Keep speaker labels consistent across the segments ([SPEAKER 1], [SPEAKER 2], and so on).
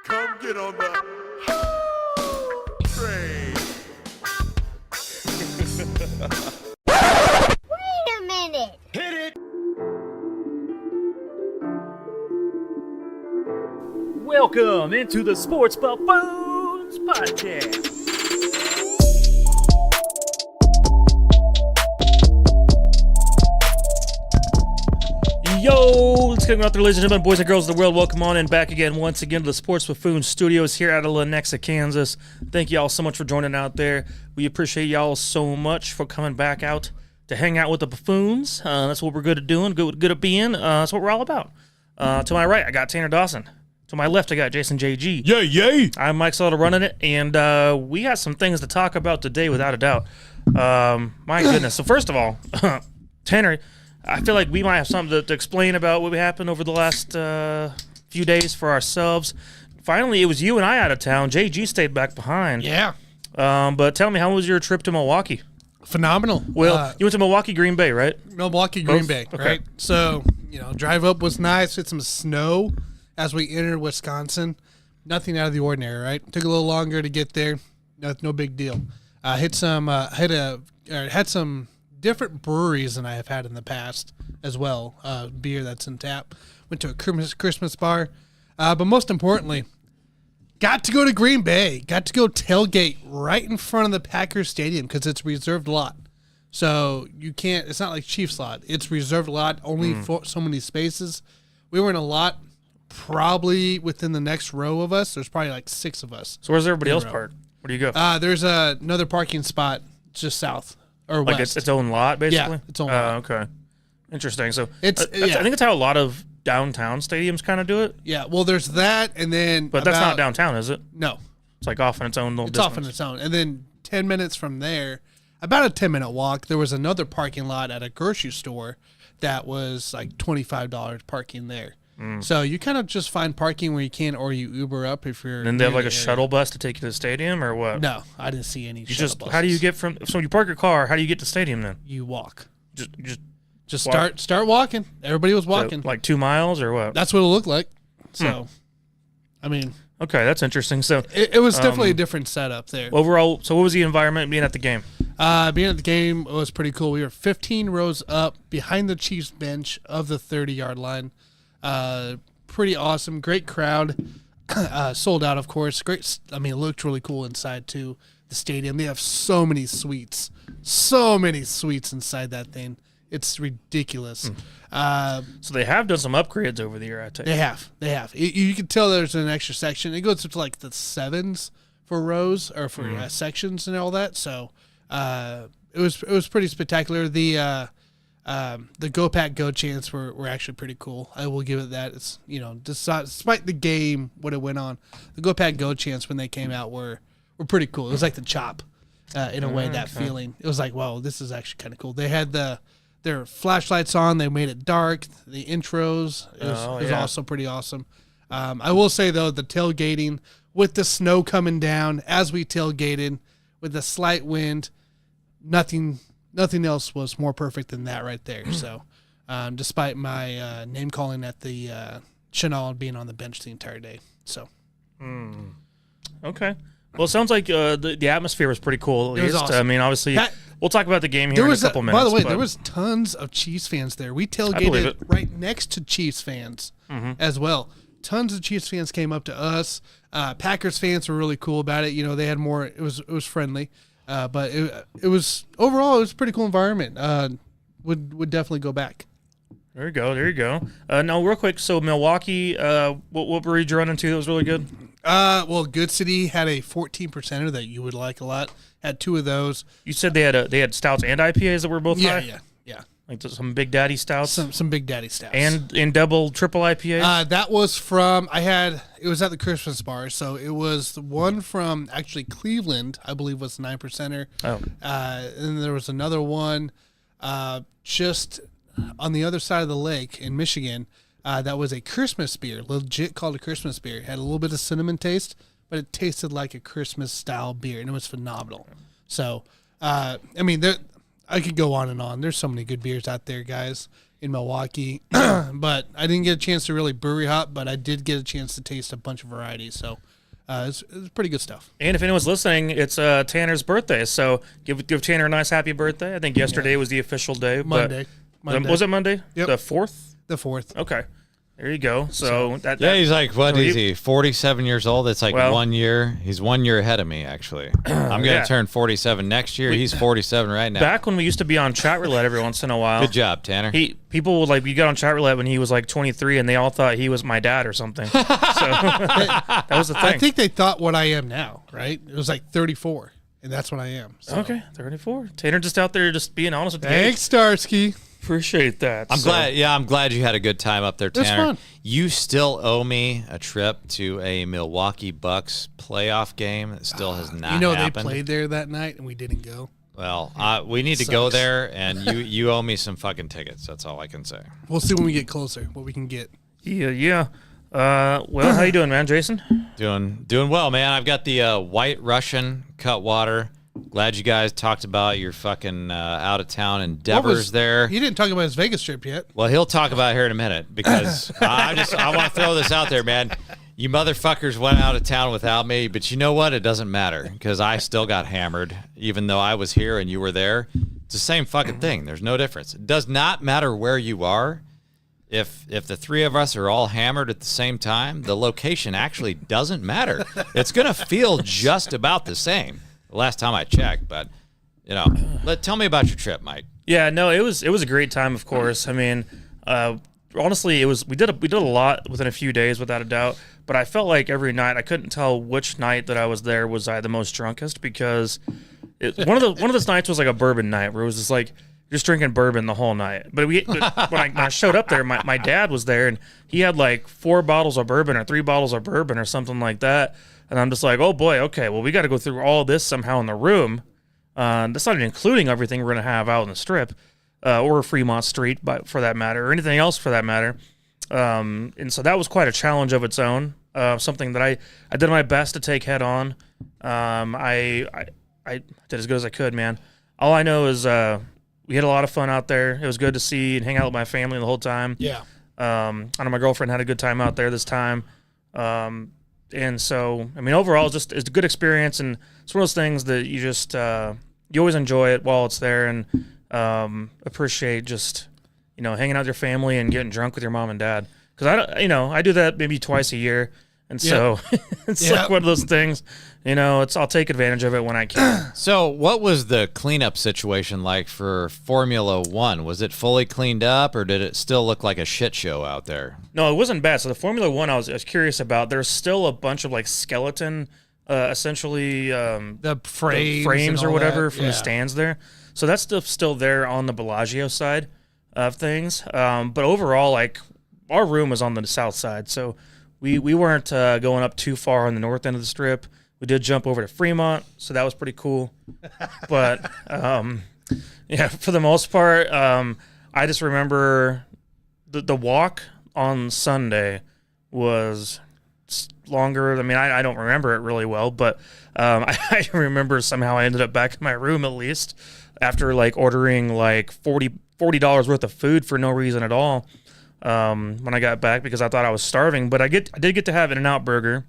[SPEAKER 1] Come get on the train.
[SPEAKER 2] Wait a minute.
[SPEAKER 1] Hit it.
[SPEAKER 3] Welcome into the Sports Buffoons podcast. Yo, let's get out there, ladies and gentlemen, boys and girls of the world. Welcome on and back again, once again, to the Sports Buffoons studios here out of Lenexa, Kansas. Thank you all so much for joining out there. We appreciate y'all so much for coming back out to hang out with the Buffoons. That's what we're good at doing, good at being. That's what we're all about. To my right, I got Tanner Dawson. To my left, I got Jason JG.
[SPEAKER 1] Yay.
[SPEAKER 3] I'm Mike Slaughter running it, and we got some things to talk about today, without a doubt. My goodness. So first of all, Tanner, I feel like we might have something to explain about what happened over the last few days for ourselves. Finally, it was you and I out of town. JG stayed back behind.
[SPEAKER 4] Yeah.
[SPEAKER 3] But tell me, how was your trip to Milwaukee?
[SPEAKER 4] Phenomenal.
[SPEAKER 3] Well, you went to Milwaukee, Green Bay, right?
[SPEAKER 4] Milwaukee, Green
[SPEAKER 3] Both?
[SPEAKER 4] Bay,
[SPEAKER 3] Okay.
[SPEAKER 4] right? So, drive up was nice. Hit some snow as we entered Wisconsin. Nothing out of the ordinary, right? Took a little longer to get there. No big deal. Had some different breweries than I have had in the past as well. Beer that's in tap. Went to a Christmas bar. But most importantly, got to go to Green Bay. Got to go tailgate right in front of the Packers Stadium because it's reserved lot. So you can't, it's not like Chiefs lot. It's reserved lot, only for so many spaces. We were in a lot probably within the next row of us. There's probably like 6 of us.
[SPEAKER 3] So where's everybody else parked? Where do you go?
[SPEAKER 4] There's another parking spot just south or
[SPEAKER 3] Like
[SPEAKER 4] west.
[SPEAKER 3] its own lot, basically?
[SPEAKER 4] Yeah, its own lot.
[SPEAKER 3] Okay. Interesting. So
[SPEAKER 4] It's-
[SPEAKER 3] I think it's how a lot of downtown stadiums kind of do it.
[SPEAKER 4] Yeah, well, there's that, and then
[SPEAKER 3] But that's not downtown, is it?
[SPEAKER 4] No,
[SPEAKER 3] It's like off in its own little
[SPEAKER 4] it's
[SPEAKER 3] distance.
[SPEAKER 4] off on its own. And then 10 minutes from there, about a 10-minute walk, there was another parking lot at a grocery store that was like $25 parking there. So you kind of just find parking where you can, or you Uber up if you're.
[SPEAKER 3] And they have
[SPEAKER 4] near
[SPEAKER 3] like a
[SPEAKER 4] the area.
[SPEAKER 3] shuttle bus to take you to the stadium, or what?
[SPEAKER 4] No, I didn't see any.
[SPEAKER 3] You
[SPEAKER 4] shuttle
[SPEAKER 3] just
[SPEAKER 4] buses.
[SPEAKER 3] how do you get from? So you park your car. How do you get to stadium then?
[SPEAKER 4] You walk.
[SPEAKER 3] Just
[SPEAKER 4] Just start walking. Everybody was walking.
[SPEAKER 3] like 2 miles or what?
[SPEAKER 4] That's what it looked like. So, I mean,
[SPEAKER 3] Okay, that's interesting. So
[SPEAKER 4] it was definitely a different setup there.
[SPEAKER 3] overall, so what was the environment being at the game?
[SPEAKER 4] Being at the game was pretty cool. We were 15 rows up behind the Chiefs bench of the 30-yard line. Pretty awesome. Great crowd. Sold out, of course. Great. I mean, it looked really cool inside, too. The stadium. They have so many suites. So many suites inside that thing. It's ridiculous.
[SPEAKER 3] So they have done some upgrades over the year, I take.
[SPEAKER 4] They have. You can tell there's an extra section. It goes up to like the 7s for rows or for sections and all that. So it was pretty spectacular. The Go Pack Go chants were actually pretty cool. I will give it that. It's despite the game what it went on, the Go Pack Go chants when they came out were pretty cool. It was like the chop in a way. That feeling. It was like, wow, this is actually kind of cool. They had their flashlights on. They made it dark. The intros it was also pretty awesome. I will say though, the tailgating with the snow coming down as we tailgated with the slight wind, nothing else was more perfect than that right there. So, despite my name calling at the Chanel being on the bench the entire day. So,
[SPEAKER 3] Okay. Well, it sounds like the atmosphere was pretty cool. At
[SPEAKER 4] It was
[SPEAKER 3] least.
[SPEAKER 4] awesome.
[SPEAKER 3] I mean, obviously, we'll talk about the game here
[SPEAKER 4] there
[SPEAKER 3] in
[SPEAKER 4] was
[SPEAKER 3] a couple minutes.
[SPEAKER 4] by the way,
[SPEAKER 3] but
[SPEAKER 4] there was tons of Chiefs fans there. We
[SPEAKER 3] believe
[SPEAKER 4] tailgated
[SPEAKER 3] it.
[SPEAKER 4] right next to Chiefs fans as well. Tons of Chiefs fans came up to us. Packers fans were really cool about it. They had more. It was friendly, but it was overall it was a pretty cool environment. Would definitely go back.
[SPEAKER 3] There you go. Now, real quick, so Milwaukee, what brewery did you run into that was really good?
[SPEAKER 4] Well, Good City had a 14%er that you would like a lot. Had 2 of those.
[SPEAKER 3] You said they had stouts and IPAs that were both high?
[SPEAKER 4] Yeah.
[SPEAKER 3] Like some Big Daddy stouts?
[SPEAKER 4] Some Big Daddy stouts.
[SPEAKER 3] And double, triple IPAs?
[SPEAKER 4] That was from it was at the Christmas bar, so it was the one from actually Cleveland, I believe was 9%er.
[SPEAKER 3] Oh.
[SPEAKER 4] And there was another one just on the other side of the lake in Michigan. That was a Christmas beer, legit called a Christmas beer. It had a little bit of cinnamon taste, but it tasted like a Christmas style beer, and it was phenomenal. So, I mean, I could go on and on. There's so many good beers out there, guys, in Milwaukee. But I didn't get a chance to really brewery hop, but I did get a chance to taste a bunch of varieties. So it's pretty good stuff.
[SPEAKER 3] And if anyone's listening, it's Tanner's birthday. So give Tanner a nice happy birthday. I think yesterday was the official day.
[SPEAKER 4] Monday.
[SPEAKER 3] Was it Monday?
[SPEAKER 4] Yep.
[SPEAKER 3] The 4th?
[SPEAKER 4] The 4th.
[SPEAKER 3] Okay. There you go. So that
[SPEAKER 1] he's like, what is he? 47 years old. It's like 1 year. He's 1 year ahead of me, actually. I'm going to turn 47 next year. He's 47 right now.
[SPEAKER 3] Back when we used to be on chat roulette every once in a while.
[SPEAKER 1] Good job, Tanner.
[SPEAKER 3] People would we got on chat roulette when he was like 23, and they all thought he was my dad or something. So that was the thing.
[SPEAKER 4] I think they thought what I am now, right? It was like 34, and that's what I am. So.
[SPEAKER 3] Okay, 34. Tanner just out there just being honest with you.
[SPEAKER 4] Thanks, Starsky.
[SPEAKER 3] Appreciate that.
[SPEAKER 1] I'm glad. Yeah, I'm glad you had a good time up there, Tanner.
[SPEAKER 4] It was fun.
[SPEAKER 1] You still owe me a trip to a Milwaukee Bucks playoff game. It still has not happened.
[SPEAKER 4] They played there that night, and we didn't go.
[SPEAKER 1] Well, we need to go there, and you owe me some fucking tickets. That's all I can say.
[SPEAKER 4] We'll see when we get closer what we can get.
[SPEAKER 3] Yeah. Well, how you doing, man, Jason?
[SPEAKER 1] Doing well, man. I've got the White Russian Cutwater. Glad you guys talked about your fucking out of town endeavors there.
[SPEAKER 4] He didn't talk about his Vegas trip yet.
[SPEAKER 1] Well, he'll talk about it here in a minute because I want to throw this out there, man. You motherfuckers went out of town without me, but you know what? It doesn't matter because I still got hammered, even though I was here and you were there. It's the same fucking thing. There's no difference. It does not matter where you are. If the three of us are all hammered at the same time, the location actually doesn't matter. It's going to feel just about the same. The last time I checked, but tell me about your trip, Mike.
[SPEAKER 3] Yeah, no, it was a great time, of course. I mean, honestly, we did a lot within a few days, without a doubt. But I felt like every night I couldn't tell which night that I was there was I the most drunkest because one of those nights was like a bourbon night where it was just like just drinking bourbon the whole night. But when I showed up there, my dad was there and he had like 4 bottles of bourbon or 3 bottles of bourbon or something like that. And I'm just like, oh boy, okay, well we got to go through all this somehow in the room. That's not even including everything we're gonna have out in the Strip, or Fremont Street, but for that matter, or anything else for that matter. And so that was quite a challenge of its own. Something that I did my best to take head on. I did as good as I could, man. All I know is we had a lot of fun out there. It was good to see and hang out with my family the whole time.
[SPEAKER 4] Yeah.
[SPEAKER 3] I know my girlfriend had a good time out there this time. And so, I mean, overall, it's a good experience, and it's one of those things that you just you always enjoy it while it's there, and appreciate just hanging out with your family and getting drunk with your mom and dad. Because I do that maybe twice a year, and so it's like one of those things. I'll take advantage of it when I can.
[SPEAKER 1] So, what was the cleanup situation like for Formula One? Was it fully cleaned up, or did it still look like a shit show out there?
[SPEAKER 3] No, it wasn't bad. So the Formula One, I was curious about. There's still a bunch of like skeleton, essentially
[SPEAKER 4] the frames
[SPEAKER 3] or whatever from the stands there. So that's stuff still there on the Bellagio side of things. But overall, like our room was on the south side, so we weren't going up too far on the north end of the Strip. We did jump over to Fremont, so that was pretty cool. But, for the most part, I just remember the walk on Sunday was longer. I mean, I don't remember it really well, but I remember somehow I ended up back in my room at least after, like, ordering, like, $40 worth of food for no reason at all when I got back because I thought I was starving. But I did get to have an In-N-Out burger.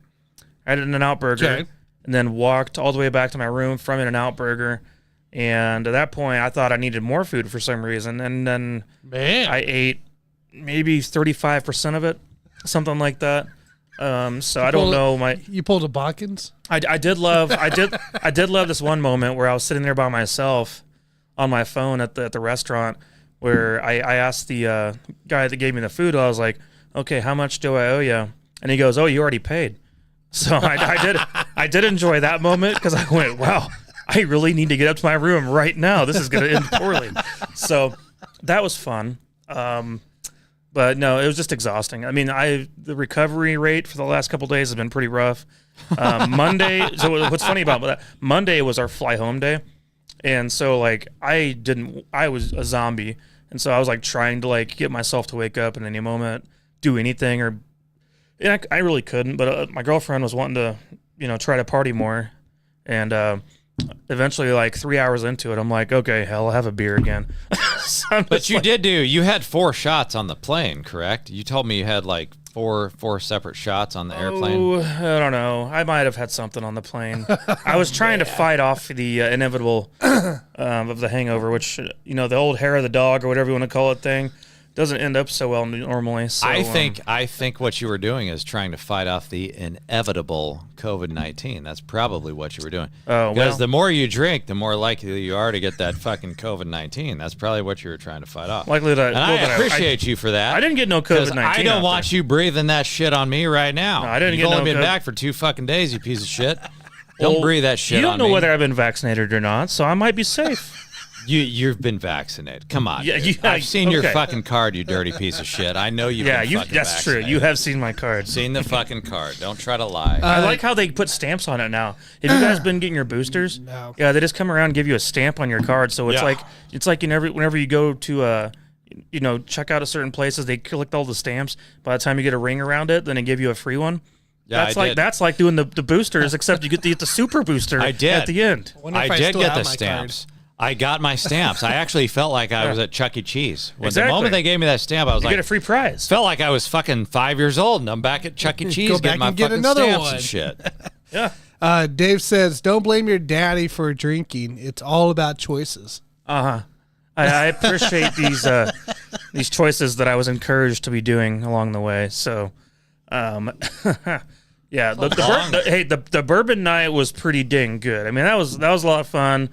[SPEAKER 3] I had an In-N-Out burger.
[SPEAKER 4] Okay.
[SPEAKER 3] And then walked all the way back to my room from In-N-Out Burger. And at that point, I thought I needed more food for some reason. And then I ate maybe 35% of it, something like that. So I don't know.
[SPEAKER 4] You pulled a Botkins?
[SPEAKER 3] I did love this one moment where I was sitting there by myself on my phone at the restaurant where I asked the guy that gave me the food. I was like, okay, how much do I owe you? And he goes, oh, you already paid. So I did enjoy that moment because I went, wow, I really need to get up to my room right now. This is going to end poorly. So that was fun. But no, it was just exhausting. I mean, the recovery rate for the last couple of days has been pretty rough. Monday, so what's funny about that, Monday was our fly home day. And so like I was a zombie. And so I was like trying to like get myself to wake up in any moment, do anything and I really couldn't, but my girlfriend was wanting to, try to party more. And eventually, like 3 hours into it, I'm like, okay, hell, I'll have a beer again. So
[SPEAKER 1] But you had 4 shots on the plane, correct? You told me you had like four separate shots on the airplane.
[SPEAKER 3] Oh, I don't know. I might have had something on the plane. I was trying to fight off the inevitable of the hangover, which, the old hair of the dog or whatever you want to call it thing doesn't end up so well normally. So,
[SPEAKER 1] I think what you were doing is trying to fight off the inevitable COVID-19. That's probably what you were doing.
[SPEAKER 3] Oh,
[SPEAKER 1] because the more you drink, the more likely you are to get that fucking COVID-19. That's probably what you were trying to fight off.
[SPEAKER 3] Likely that.
[SPEAKER 1] And I appreciate you for that.
[SPEAKER 3] I didn't get no COVID-19.
[SPEAKER 1] I don't want you breathing that shit on me right now.
[SPEAKER 3] No, I didn't
[SPEAKER 1] You've
[SPEAKER 3] get
[SPEAKER 1] only
[SPEAKER 3] no
[SPEAKER 1] been
[SPEAKER 3] COVID.
[SPEAKER 1] back for 2 fucking days, you piece of shit. Don't breathe that shit on me.
[SPEAKER 3] You don't know whether I've been vaccinated or not, so I might be safe.
[SPEAKER 1] You've been vaccinated. Come on.
[SPEAKER 3] Yeah,
[SPEAKER 1] dude. I've seen your fucking card, you dirty piece of shit. I know you've been fucking
[SPEAKER 3] that's true.
[SPEAKER 1] vaccinated.
[SPEAKER 3] You have seen my card.
[SPEAKER 1] Seen the fucking card. Don't try to lie.
[SPEAKER 3] I like how they put stamps on it now. Have you guys been getting your boosters?
[SPEAKER 4] No.
[SPEAKER 3] Yeah, they just come around and give you a stamp on your card. So it's like whenever you go to check out at certain places, they collect all the stamps. By the time you get a ring around it, then they give you a free one.
[SPEAKER 1] Yeah,
[SPEAKER 3] that's like doing the boosters, except you get the super booster at the end.
[SPEAKER 1] I did get the stamps. I got my stamps. I actually felt like I was at Chuck E. Cheese. The moment they gave me that stamp, I was
[SPEAKER 3] you get a free prize.
[SPEAKER 1] Felt like I was fucking 5 years old, and I'm back at Chuck E. Cheese getting my fucking stamps and shit.
[SPEAKER 3] Yeah.
[SPEAKER 4] Dave says, "Don't blame your daddy for drinking. It's all about choices."
[SPEAKER 3] I appreciate these choices that I was encouraged to be doing along the way. So, yeah, the bourbon night was pretty dang good. I mean, that was a lot of fun.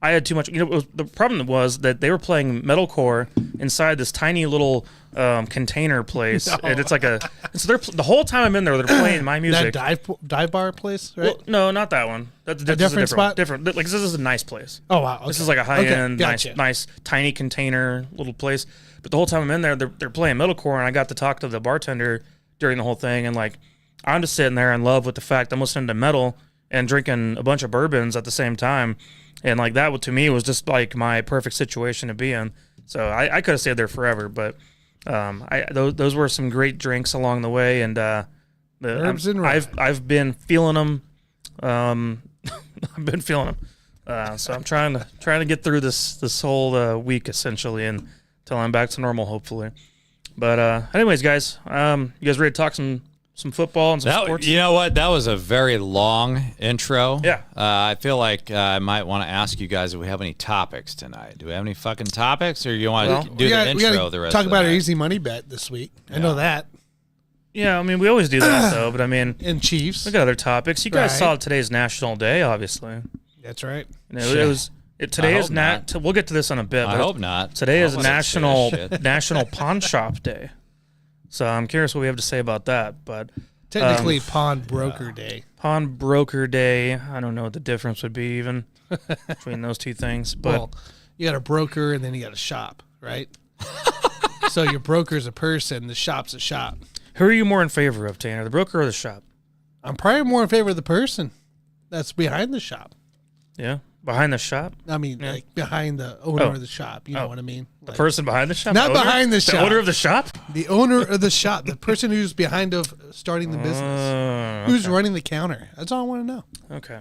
[SPEAKER 3] I had too much. The problem was that they were playing metalcore inside this tiny little container place, and it's like the whole time I'm in there, they're playing my music.
[SPEAKER 4] That dive bar place, right?
[SPEAKER 3] Well, no, not that one. That's
[SPEAKER 4] a different spot.
[SPEAKER 3] Different. Like this is a nice place.
[SPEAKER 4] Oh wow, okay.
[SPEAKER 3] This is like a high end,
[SPEAKER 4] gotcha.
[SPEAKER 3] nice tiny container little place. But the whole time I'm in there, they're playing metalcore, and I got to talk to the bartender during the whole thing, and like I'm just sitting there in love with the fact I'm listening to metal and drinking a bunch of bourbons at the same time. And like that, to me, was just like my perfect situation to be in. So I could have stayed there forever, but those were some great drinks along the way, and
[SPEAKER 4] Herbs and rye.
[SPEAKER 3] I've been feeling them. I've been feeling them. So I'm trying to get through this whole week essentially, and until I'm back to normal, hopefully. But anyways, guys, you guys ready to talk some football and some sports?
[SPEAKER 1] You know what? That was a very long intro.
[SPEAKER 3] Yeah.
[SPEAKER 1] I feel like I might want to ask you guys if we have any topics tonight. Do we have any fucking topics, or you want to do the intro the rest
[SPEAKER 4] talk
[SPEAKER 1] of the
[SPEAKER 4] about
[SPEAKER 1] night?
[SPEAKER 4] our easy money bet this week. I know that.
[SPEAKER 3] Yeah, I mean, we always do that, though. But I mean,
[SPEAKER 4] and Chiefs.
[SPEAKER 3] We got other topics. You guys saw today's National Day, obviously.
[SPEAKER 4] That's right.
[SPEAKER 3] Today is not. We'll get to this in a bit.
[SPEAKER 1] I hope not.
[SPEAKER 3] Today is National PawnShop Day. So I'm curious what we have to say about that. But
[SPEAKER 4] technically, Pawnbroker Day.
[SPEAKER 3] Pawnbroker Day. I don't know what the difference would be even between those two things. But
[SPEAKER 4] well, you got a broker and then you got a shop, right? So your broker's a person, the shop's a shop.
[SPEAKER 3] Who are you more in favor of, Tanner, the broker or the shop?
[SPEAKER 4] I'm probably more in favor of the person that's behind the shop.
[SPEAKER 3] Yeah, behind the shop?
[SPEAKER 4] I mean, like behind the owner of the shop. You know what I mean?
[SPEAKER 3] The person behind the shop?
[SPEAKER 4] Not behind the shop.
[SPEAKER 3] The owner of the shop?
[SPEAKER 4] The owner of the shop. The person who's behind of starting the business. Who's running the counter. That's all I want to know.
[SPEAKER 3] Okay.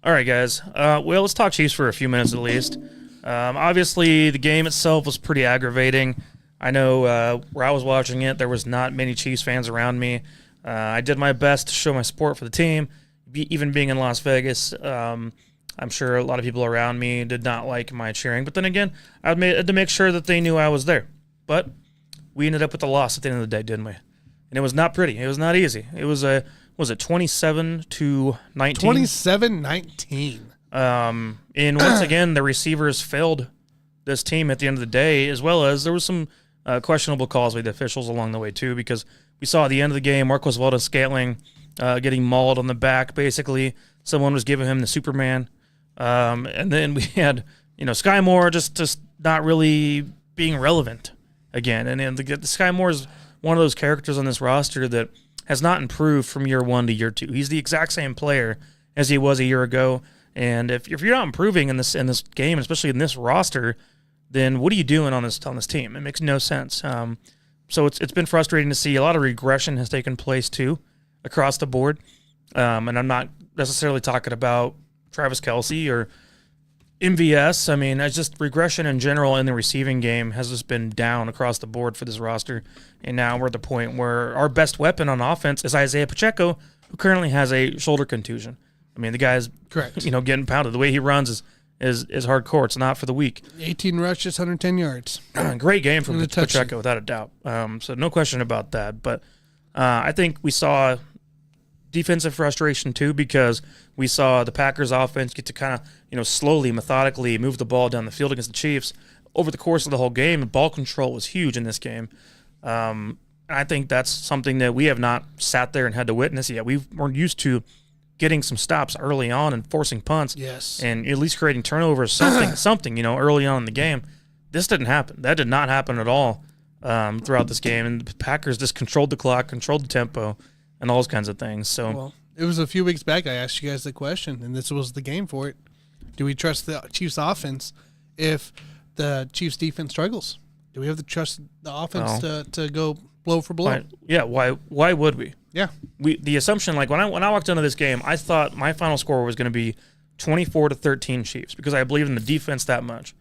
[SPEAKER 3] All right, guys. Well, let's talk Chiefs for a few minutes at least. Obviously, the game itself was pretty aggravating. I know where I was watching it, there was not many Chiefs fans around me. I did my best to show my support for the team. Even being in Las Vegas, I'm sure a lot of people around me did not like my cheering. But then again, I had to make sure that they knew I was there. But we ended up with a loss at the end of the day, didn't we? And it was not pretty. It was not easy. It was it 27-19?
[SPEAKER 4] 27-19.
[SPEAKER 3] And once again, the receivers failed this team at the end of the day, as well as there was some questionable calls by the officials along the way too, because we saw at the end of the game Marcos Valdes-Scantling getting mauled on the back. Basically, someone was giving him the Superman, and then we had Sky Moore just not really being relevant again. And the Sky Moore is one of those characters on this roster that has not improved from year one to year two. He's the exact same player as he was a year ago. And if you're not improving in this game, especially in this roster, then what are you doing on this team? It makes no sense. So it's been frustrating to see. A lot of regression has taken place too across the board. And I'm not necessarily talking about Travis Kelce or MVS. I mean, it's just regression in general in the receiving game has just been down across the board for this roster. And now we're at the point where our best weapon on offense is Isaiah Pacheco, who currently has a shoulder contusion. I mean, the guy's
[SPEAKER 4] Correct.
[SPEAKER 3] Getting pounded. The way he runs is hardcore. It's not for the weak.
[SPEAKER 4] 18 rushes, 110 yards.
[SPEAKER 3] Great game from
[SPEAKER 4] And a touchdown.
[SPEAKER 3] Pacheco, without a doubt. So no question about that. But I think we saw defensive frustration too, because we saw the Packers offense get to kind of, slowly, methodically move the ball down the field against the Chiefs over the course of the whole game. Ball control was huge in this game. I think that's something that we have not sat there and had to witness yet. We're used to getting some stops early on and forcing punts.
[SPEAKER 4] Yes.
[SPEAKER 3] And at least creating turnovers, something, early on in the game. This didn't happen. That did not happen at all throughout this game. And the Packers just controlled the clock, controlled the tempo, and all those kinds of things. So,
[SPEAKER 4] Well, it was a few weeks back I asked you guys the question, and this was the game for it. Do we trust the Chiefs offense if the Chiefs defense struggles? Do we have to trust the offense to go blow for blow?
[SPEAKER 3] Why would we?
[SPEAKER 4] Yeah.
[SPEAKER 3] The assumption, like when I walked into this game, I thought my final score was going to be 24-13 Chiefs because I believe in the defense that much.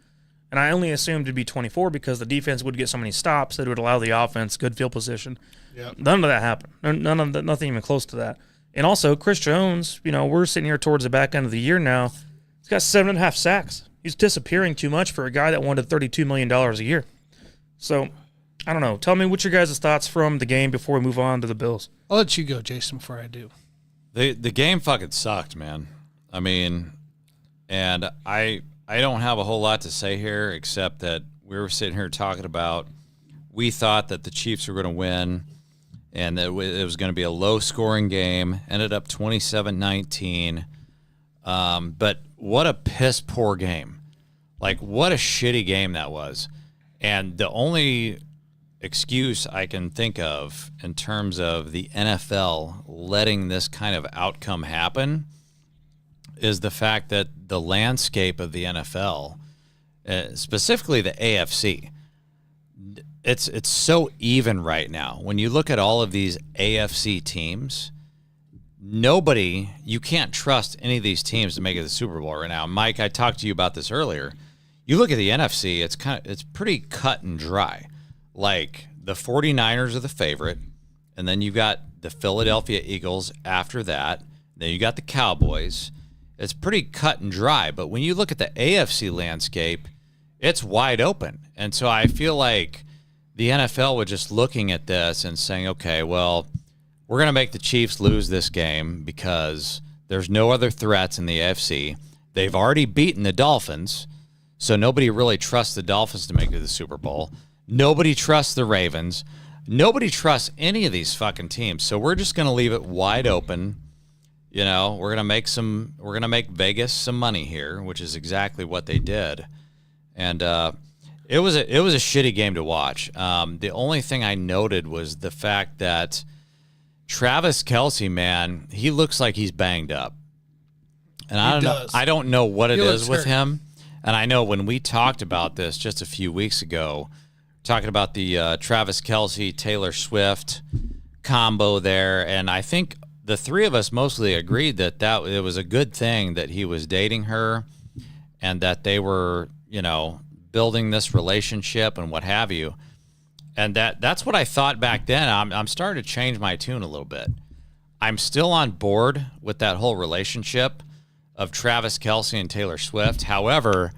[SPEAKER 3] And I only assumed it'd be 24 because the defense would get so many stops that it would allow the offense good field position.
[SPEAKER 4] Yep.
[SPEAKER 3] None of that happened. Nothing even close to that. And also, Chris Jones, we're sitting here towards the back end of the year now. He's got 7.5 sacks. He's disappearing too much for a guy that wanted $32 million a year. So, I don't know. Tell me what your guys' thoughts from the game before we move on to the Bills.
[SPEAKER 4] I'll let you go, Jason, before I do.
[SPEAKER 1] The game fucking sucked, man. I mean, and I don't have a whole lot to say here except that we were sitting here talking about we thought that the Chiefs were going to win and that it was going to be a low-scoring game. Ended up 27-19. But what a piss-poor game. Like, what a shitty game that was. And the only excuse I can think of in terms of the NFL letting this kind of outcome happen is the fact that the landscape of the NFL, specifically the AFC, it's so even right now. When you look at all of these AFC teams, you can't trust any of these teams to make it to the Super Bowl right now. Mike, I talked to you about this earlier. You look at the NFC, it's pretty cut and dry. Like, the 49ers are the favorite, and then you've got the Philadelphia Eagles after that. Then you got the Cowboys. It's pretty cut and dry. But when you look at the AFC landscape, it's wide open. And so I feel like the NFL was just looking at this and saying, okay, well, we're going to make the Chiefs lose this game because there's no other threats in the AFC. They've already beaten the Dolphins, so nobody really trusts the Dolphins to make it to the Super Bowl. Nobody trusts the Ravens. Nobody trusts any of these fucking teams. So we're just going to leave it wide open. We're going to make Vegas some money here, which is exactly what they did. And it was a shitty game to watch. The only thing I noted was the fact that Travis Kelce, man, he looks like he's banged up. And I don't know what it is with him. And I know when we talked about this just a few weeks ago, talking about the Travis Kelce, Taylor Swift combo there, and I think the three of us mostly agreed that it was a good thing that he was dating her and that they were, building this relationship and what have you. And that's what I thought back then. I'm starting to change my tune a little bit. I'm still on board with that whole relationship of Travis Kelce and Taylor Swift. However,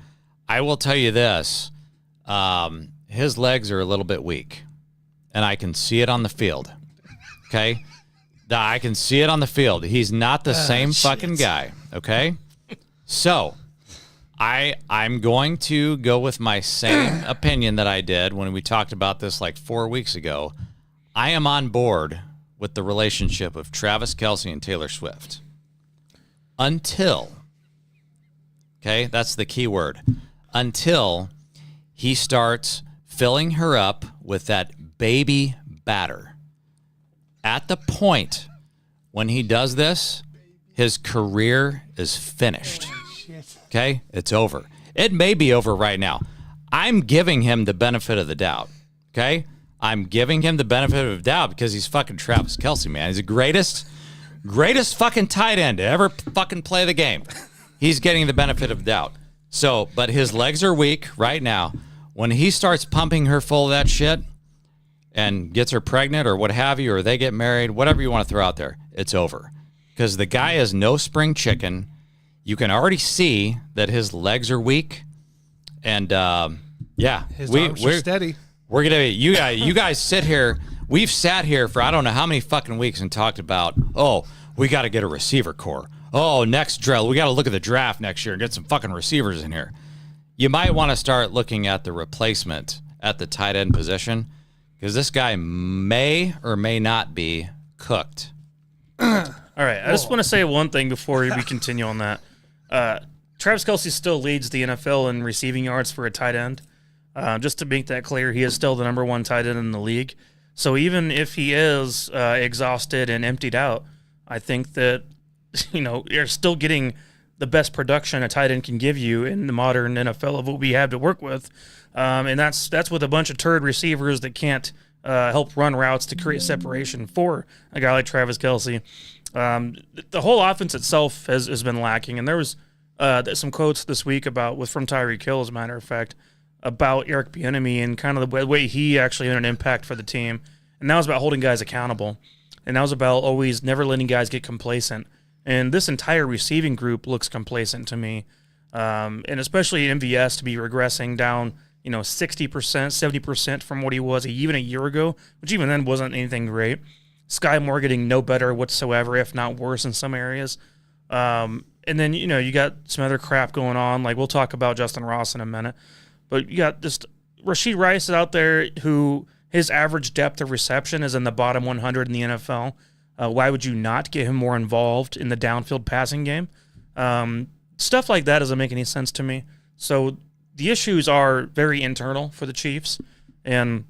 [SPEAKER 1] I will tell you this. His legs are a little bit weak, and I can see it on the field. Okay? I can see it on the field. He's not the same fucking guy. Okay? So, I'm going to go with my same opinion that I did when we talked about this like 4 weeks ago. I am on board with the relationship of Travis Kelce and Taylor Swift. Until, okay, that's the key word, until he starts filling her up with that baby batter. At the point when he does this, his career is finished. Okay? It's over. It may be over right now. I'm giving him the benefit of the doubt. Okay? I'm giving him the benefit of the doubt because he's fucking Travis Kelce, man. He's the greatest fucking tight end to ever fucking play the game. he's getting the benefit of the doubt. So, but his legs are weak right now. When he starts pumping her full of that shit and gets her pregnant or what have you, or they get married, whatever you want to throw out there, it's over. Because the guy is no spring chicken. You can already see that his legs are weak. And,
[SPEAKER 4] his arms are steady.
[SPEAKER 1] We're going to, you guys sit here. We've sat here for I don't know how many fucking weeks and talked about, oh, we got to get a receiver core. Oh, next drill. We got to look at the draft next year and get some fucking receivers in here. You might want to start looking at the replacement at the tight end position because this guy may or may not be cooked.
[SPEAKER 3] All right. I just want to say one thing before we continue on that. Travis Kelce still leads the NFL in receiving yards for a tight end. Just to make that clear, he is still the number one tight end in the league. So even if he is exhausted and emptied out, I think that, you're still getting the best production a tight end can give you in the modern NFL of what we have to work with. And that's with a bunch of turd receivers that can't help run routes to create separation for a guy like Travis Kelce. The whole offense itself has been lacking. And there was some quotes this week from Tyreek Hill, as a matter of fact, about Eric Bieniemy and kind of the way he actually had an impact for the team. And that was about holding guys accountable. And that was about always never letting guys get complacent. And this entire receiving group looks complacent to me. And especially in MVS to be regressing down, 60%, 70% from what he was even a year ago, which even then wasn't anything great. Sky Moore getting no better whatsoever, if not worse in some areas. And then, you got some other crap going on. Like we'll talk about Justin Ross in a minute. But you got just Rashid Rice out there who his average depth of reception is in the bottom 100 in the NFL. Why would you not get him more involved in the downfield passing game? Stuff like that doesn't make any sense to me. So the issues are very internal for the Chiefs, and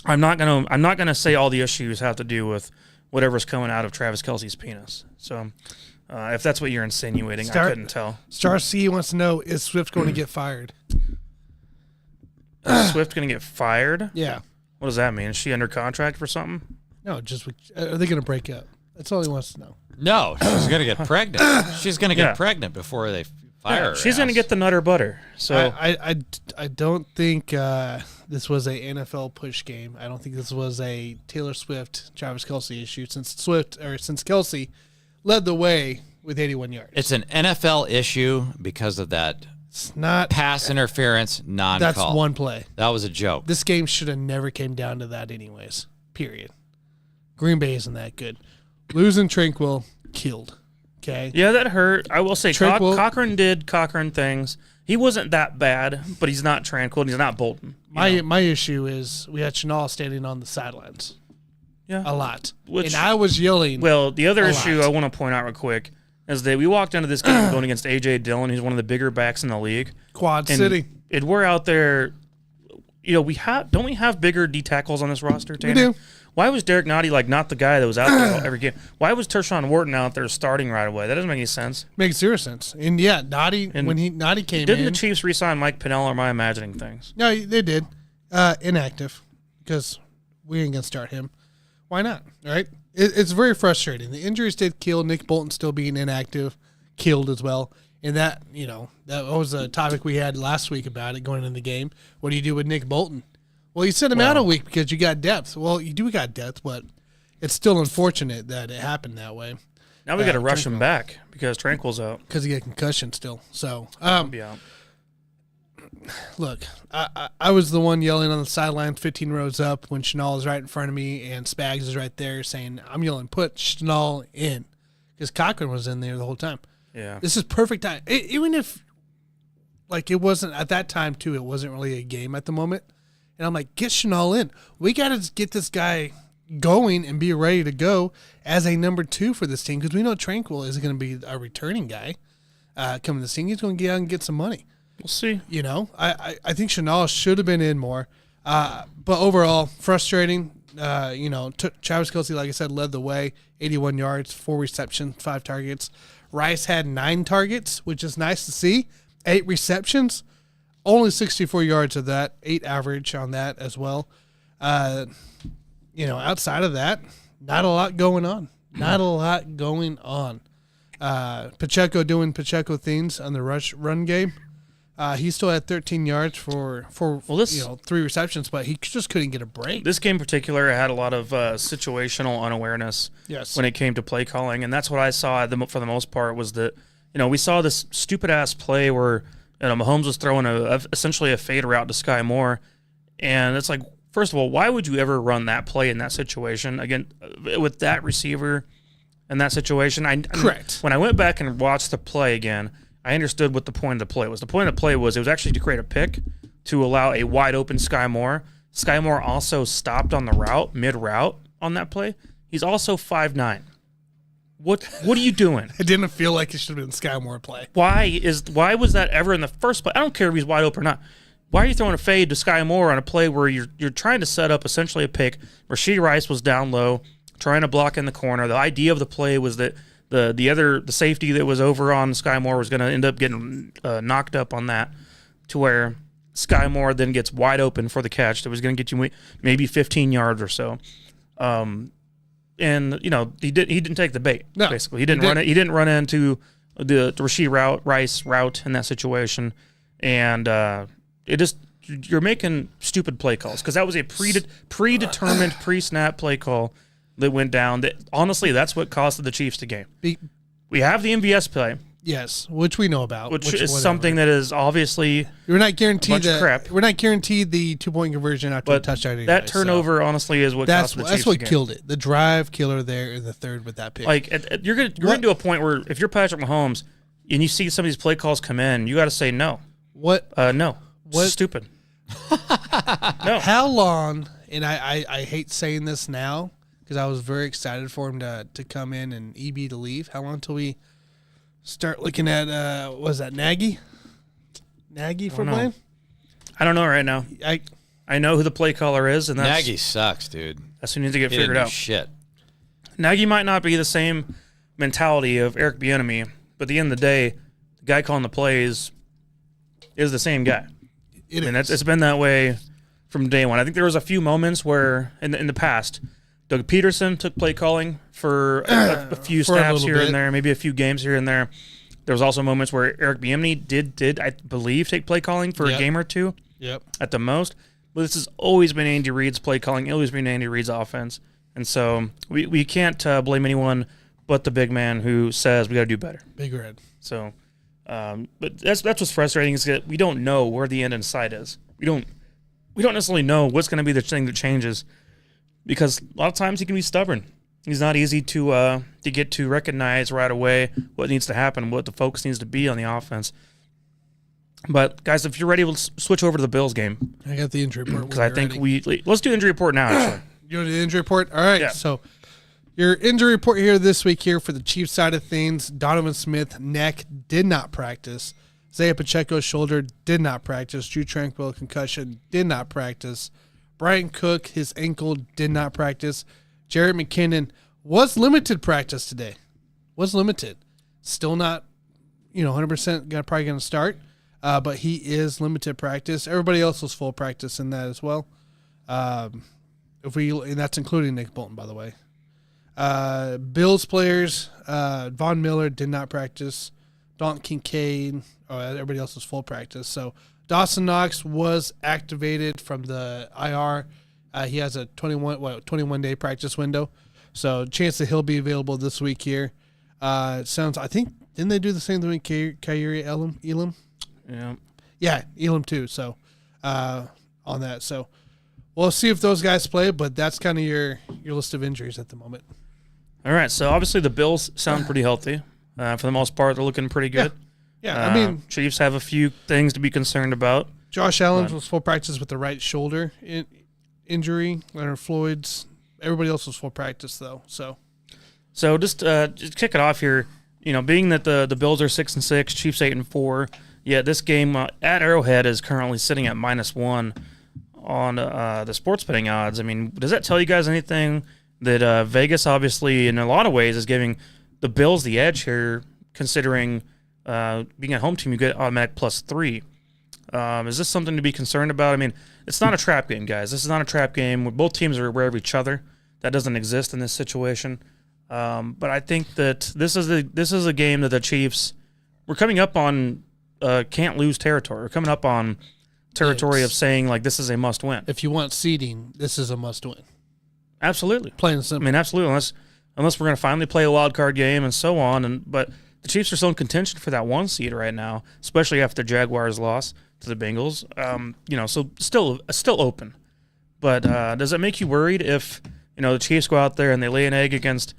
[SPEAKER 3] I'm not gonna say all the issues have to do with whatever's coming out of Travis Kelce's penis. So if that's what you're insinuating, I couldn't tell.
[SPEAKER 4] Star C wants to know: is Swift going to get fired?
[SPEAKER 3] Is Swift going to get fired?
[SPEAKER 4] Yeah.
[SPEAKER 3] What does that mean? Is she under contract for something?
[SPEAKER 4] No, just are they going to break up? That's all he wants to know.
[SPEAKER 1] No, she's going to get pregnant. She's going to get pregnant before they fire her.
[SPEAKER 3] She's going to get the nutter butter. So
[SPEAKER 4] I don't think this was a NFL push game. I don't think this was a Taylor Swift Travis Kelce issue since Kelce led the way with 81 yards.
[SPEAKER 1] It's an NFL issue because of that.
[SPEAKER 4] It's not
[SPEAKER 1] pass interference, non-call.
[SPEAKER 4] That's one play.
[SPEAKER 1] That was a joke.
[SPEAKER 4] This game should have never came down to that anyways. Period. Green Bay isn't that good. Losing Tranquil killed. Okay.
[SPEAKER 3] Yeah, that hurt. I will say Cochran did Cochran things. He wasn't that bad, but he's not Tranquil and he's not Bolton.
[SPEAKER 4] My issue is we had Chenal standing on the sidelines.
[SPEAKER 3] Yeah.
[SPEAKER 4] A lot. And I was yelling.
[SPEAKER 3] Well, the other issue I want to point out real quick is that we walked into this game going against A.J. Dillon, who's one of the bigger backs in the league.
[SPEAKER 4] Quad City.
[SPEAKER 3] And we're out there, don't we have bigger D tackles on this roster, Tanner?
[SPEAKER 4] We do.
[SPEAKER 3] Why was Derek Nottie not the guy that was out there every game? Why was Tershawn Wharton out there starting right away? That doesn't make any sense.
[SPEAKER 4] Makes zero sense. And yeah, Nottie came in.
[SPEAKER 3] Didn't the Chiefs re-sign Mike Pinnell, or am I imagining things?
[SPEAKER 4] No, they did. Inactive, because we ain't going to start him. Why not? All right. It's very frustrating. The injuries did kill. Nick Bolton still being inactive killed as well. And that was a topic we had last week about it going into the game. What do you do with Nick Bolton? Well, you sent him out a week because you got depth. Well, you do got depth, but it's still unfortunate that it happened that way.
[SPEAKER 3] Now we got to rush him back because Tranquil's out.
[SPEAKER 4] Because he got concussion still. So,
[SPEAKER 3] be out.
[SPEAKER 4] Look, I was the one yelling on the sideline 15 rows up when Chenal is right in front of me and Spags is right there saying, I'm yelling, put Chenal in. Because Cochran was in there the whole time.
[SPEAKER 3] Yeah.
[SPEAKER 4] This is perfect time. Even if, it wasn't, at that time, too, it wasn't really a game at the moment. And I'm like, get Chenal in. We got to get this guy going and be ready to go as a number 2 for this team because we know Tranquil is going to be a returning guy coming to this team. He's going to get out and get some money.
[SPEAKER 3] We'll see.
[SPEAKER 4] I think Chenal should have been in more. But overall, frustrating. Travis Kelce, like I said, led the way. 81 yards, 4 receptions, 5 targets. Rice had 9 targets, which is nice to see. 8 receptions. Only 64 yards of that, 8 average on that as well. Outside of that, not a lot going on. Pacheco doing Pacheco things on the run game. He still had 13 yards for 3 receptions, but he just couldn't get a break.
[SPEAKER 3] This game in particular had a lot of situational unawareness when it came to play calling, and that's what I saw for the most part was that, we saw this stupid-ass play where Mahomes was throwing essentially a fade route to Sky Moore, and it's like, first of all, why would you ever run that play in that situation, again, with that receiver in that situation?
[SPEAKER 4] Correct.
[SPEAKER 3] When I went back and watched the play again, I understood what the point of the play was. The point of the play was it was actually to create a pick to allow a wide open Sky Moore. Sky Moore also stopped on the route, mid-route on that play. He's also 5'9". What are you doing?
[SPEAKER 4] It didn't feel like it should have been Sky Moore play.
[SPEAKER 3] Why was that ever in the first play? I don't care if he's wide open or not. Why are you throwing a fade to Sky Moore on a play where you're trying to set up essentially a pick? Rashee Rice was down low, trying to block in the corner. The idea of the play was that the safety that was over on Sky Moore was going to end up getting knocked up on that, to where Sky Moore then gets wide open for the catch that was going to get you maybe 15 yards or so. And he didn't take the bait.
[SPEAKER 4] No,
[SPEAKER 3] basically he didn't run it. He didn't run into the Rashee Rice route in that situation, and you're making stupid play calls because that was a predetermined pre-snap play call that went down. That honestly, that's what costed the Chiefs the game. We have the MVS play,
[SPEAKER 4] yes, which we know about,
[SPEAKER 3] which is something that is obviously
[SPEAKER 4] we're not guaranteed
[SPEAKER 3] crap.
[SPEAKER 4] We're not guaranteed the 2-point conversion after the touchdown. Anyway,
[SPEAKER 3] that turnover, honestly, is what cost the Chiefs
[SPEAKER 4] that's what
[SPEAKER 3] the game.
[SPEAKER 4] killed it. The drive killer there in the third with that pick.
[SPEAKER 3] Like you're going to a point where if you're Patrick Mahomes and you see some of these play calls come in, you got to say no.
[SPEAKER 4] What?
[SPEAKER 3] No. What? It's stupid. No.
[SPEAKER 4] How long? And I hate saying this now because I was very excited for him to come in and EB to leave. How long until we start looking at what was that, Nagy for playing?
[SPEAKER 3] I don't know right now. I know who the play caller is, and that's
[SPEAKER 1] Nagy sucks, dude.
[SPEAKER 3] That's who needs to get figured out.
[SPEAKER 1] Shit.
[SPEAKER 3] Nagy might not be the same mentality of Eric Bieniemy, but at the end of the day, the guy calling the plays is the same guy. It's been that way from day one. I think there was a few moments where in the past, Doug Peterson took play calling for a few snaps here and there, maybe a few games here and there. There was also moments where Eric Bieniemy did I believe take play calling for a game or two.
[SPEAKER 4] Yep.
[SPEAKER 3] At the most. But this has always been Andy Reid's play calling, always been Andy Reid's offense. And so we can't blame anyone but the big man who says we got to do better.
[SPEAKER 4] Big Red.
[SPEAKER 3] So, but that's what's frustrating is that we don't know where the end in sight is. We don't necessarily know what's going to be the thing that changes, because a lot of times he can be stubborn. He's not easy to get to recognize right away what needs to happen, what the focus needs to be on the offense. But guys, if you're ready, we'll switch over to the Bills game.
[SPEAKER 4] I got the injury report
[SPEAKER 3] because I think let's do injury report now. Actually,
[SPEAKER 4] you want to do the injury report? All right.
[SPEAKER 3] Yeah.
[SPEAKER 4] So your injury report here this week here for the Chiefs side of things: Donovan Smith neck did not practice. Isaiah Pacheco shoulder did not practice. Drew Tranquil concussion did not practice. Brian Cook his ankle did not practice. Jared McKinnon was limited practice today. Was limited. Still not 100% probably going to start. But he is limited practice. Everybody else was full practice in that as well. And that's including Nick Bolton, by the way. Bills players, Von Miller did not practice. Dalton Kincaid, everybody else was full practice. So Dawson Knox was activated from the IR. He has a 21-day practice window. So chance that he'll be available this week here. I think, didn't they do the same thing with Kyrie Elam? Yeah, Elam too. So on that. So we'll see if those guys play, but that's kind of your list of injuries at the moment.
[SPEAKER 3] All right. So obviously the Bills sound pretty healthy. For the most part, they're looking pretty good.
[SPEAKER 4] Yeah. I mean,
[SPEAKER 3] Chiefs have a few things to be concerned about.
[SPEAKER 4] Josh Allen was full practice with the right shoulder injury. Leonard Floyd's. Everybody else was full practice though. So
[SPEAKER 3] just kick it off here. Being that the Bills are 6-6, Chiefs 8-4. Yeah, this game at Arrowhead is currently sitting at -1 on the sports betting odds. I mean, does that tell you guys anything that Vegas, obviously, in a lot of ways, is giving the Bills the edge here, considering being a home team, you get automatic +3. Is this something to be concerned about? I mean, it's not a trap game, guys. This is not a trap game where both teams are aware of each other. That doesn't exist in this situation. But I think that this is a game that the Chiefs, we're coming up on can't lose territory. We're coming up on territory of saying like this is a must win.
[SPEAKER 4] If you want seeding, this is a must win.
[SPEAKER 3] Absolutely,
[SPEAKER 4] Plain and simple.
[SPEAKER 3] I mean, absolutely. Unless we're going to finally play a wild card game and so on. But the Chiefs are still in contention for that 1 seed right now, especially after the Jaguars loss to the Bengals. So still open. But does it make you worried if the Chiefs go out there and they lay an egg against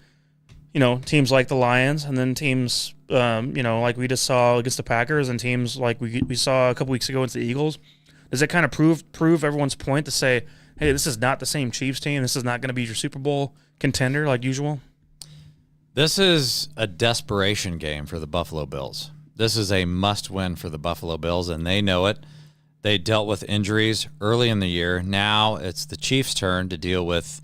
[SPEAKER 3] teams like the Lions, and then teams like we just saw against the Packers, and teams like we saw a couple weeks ago against the Eagles? Does it kind of prove everyone's point to say, hey, this is not the same Chiefs team. This is not going to be your Super Bowl contender like usual?
[SPEAKER 1] This is a desperation game for the Buffalo Bills. This is a must-win for the Buffalo Bills, and they know it. They dealt with injuries early in the year. Now it's the Chiefs' turn to deal with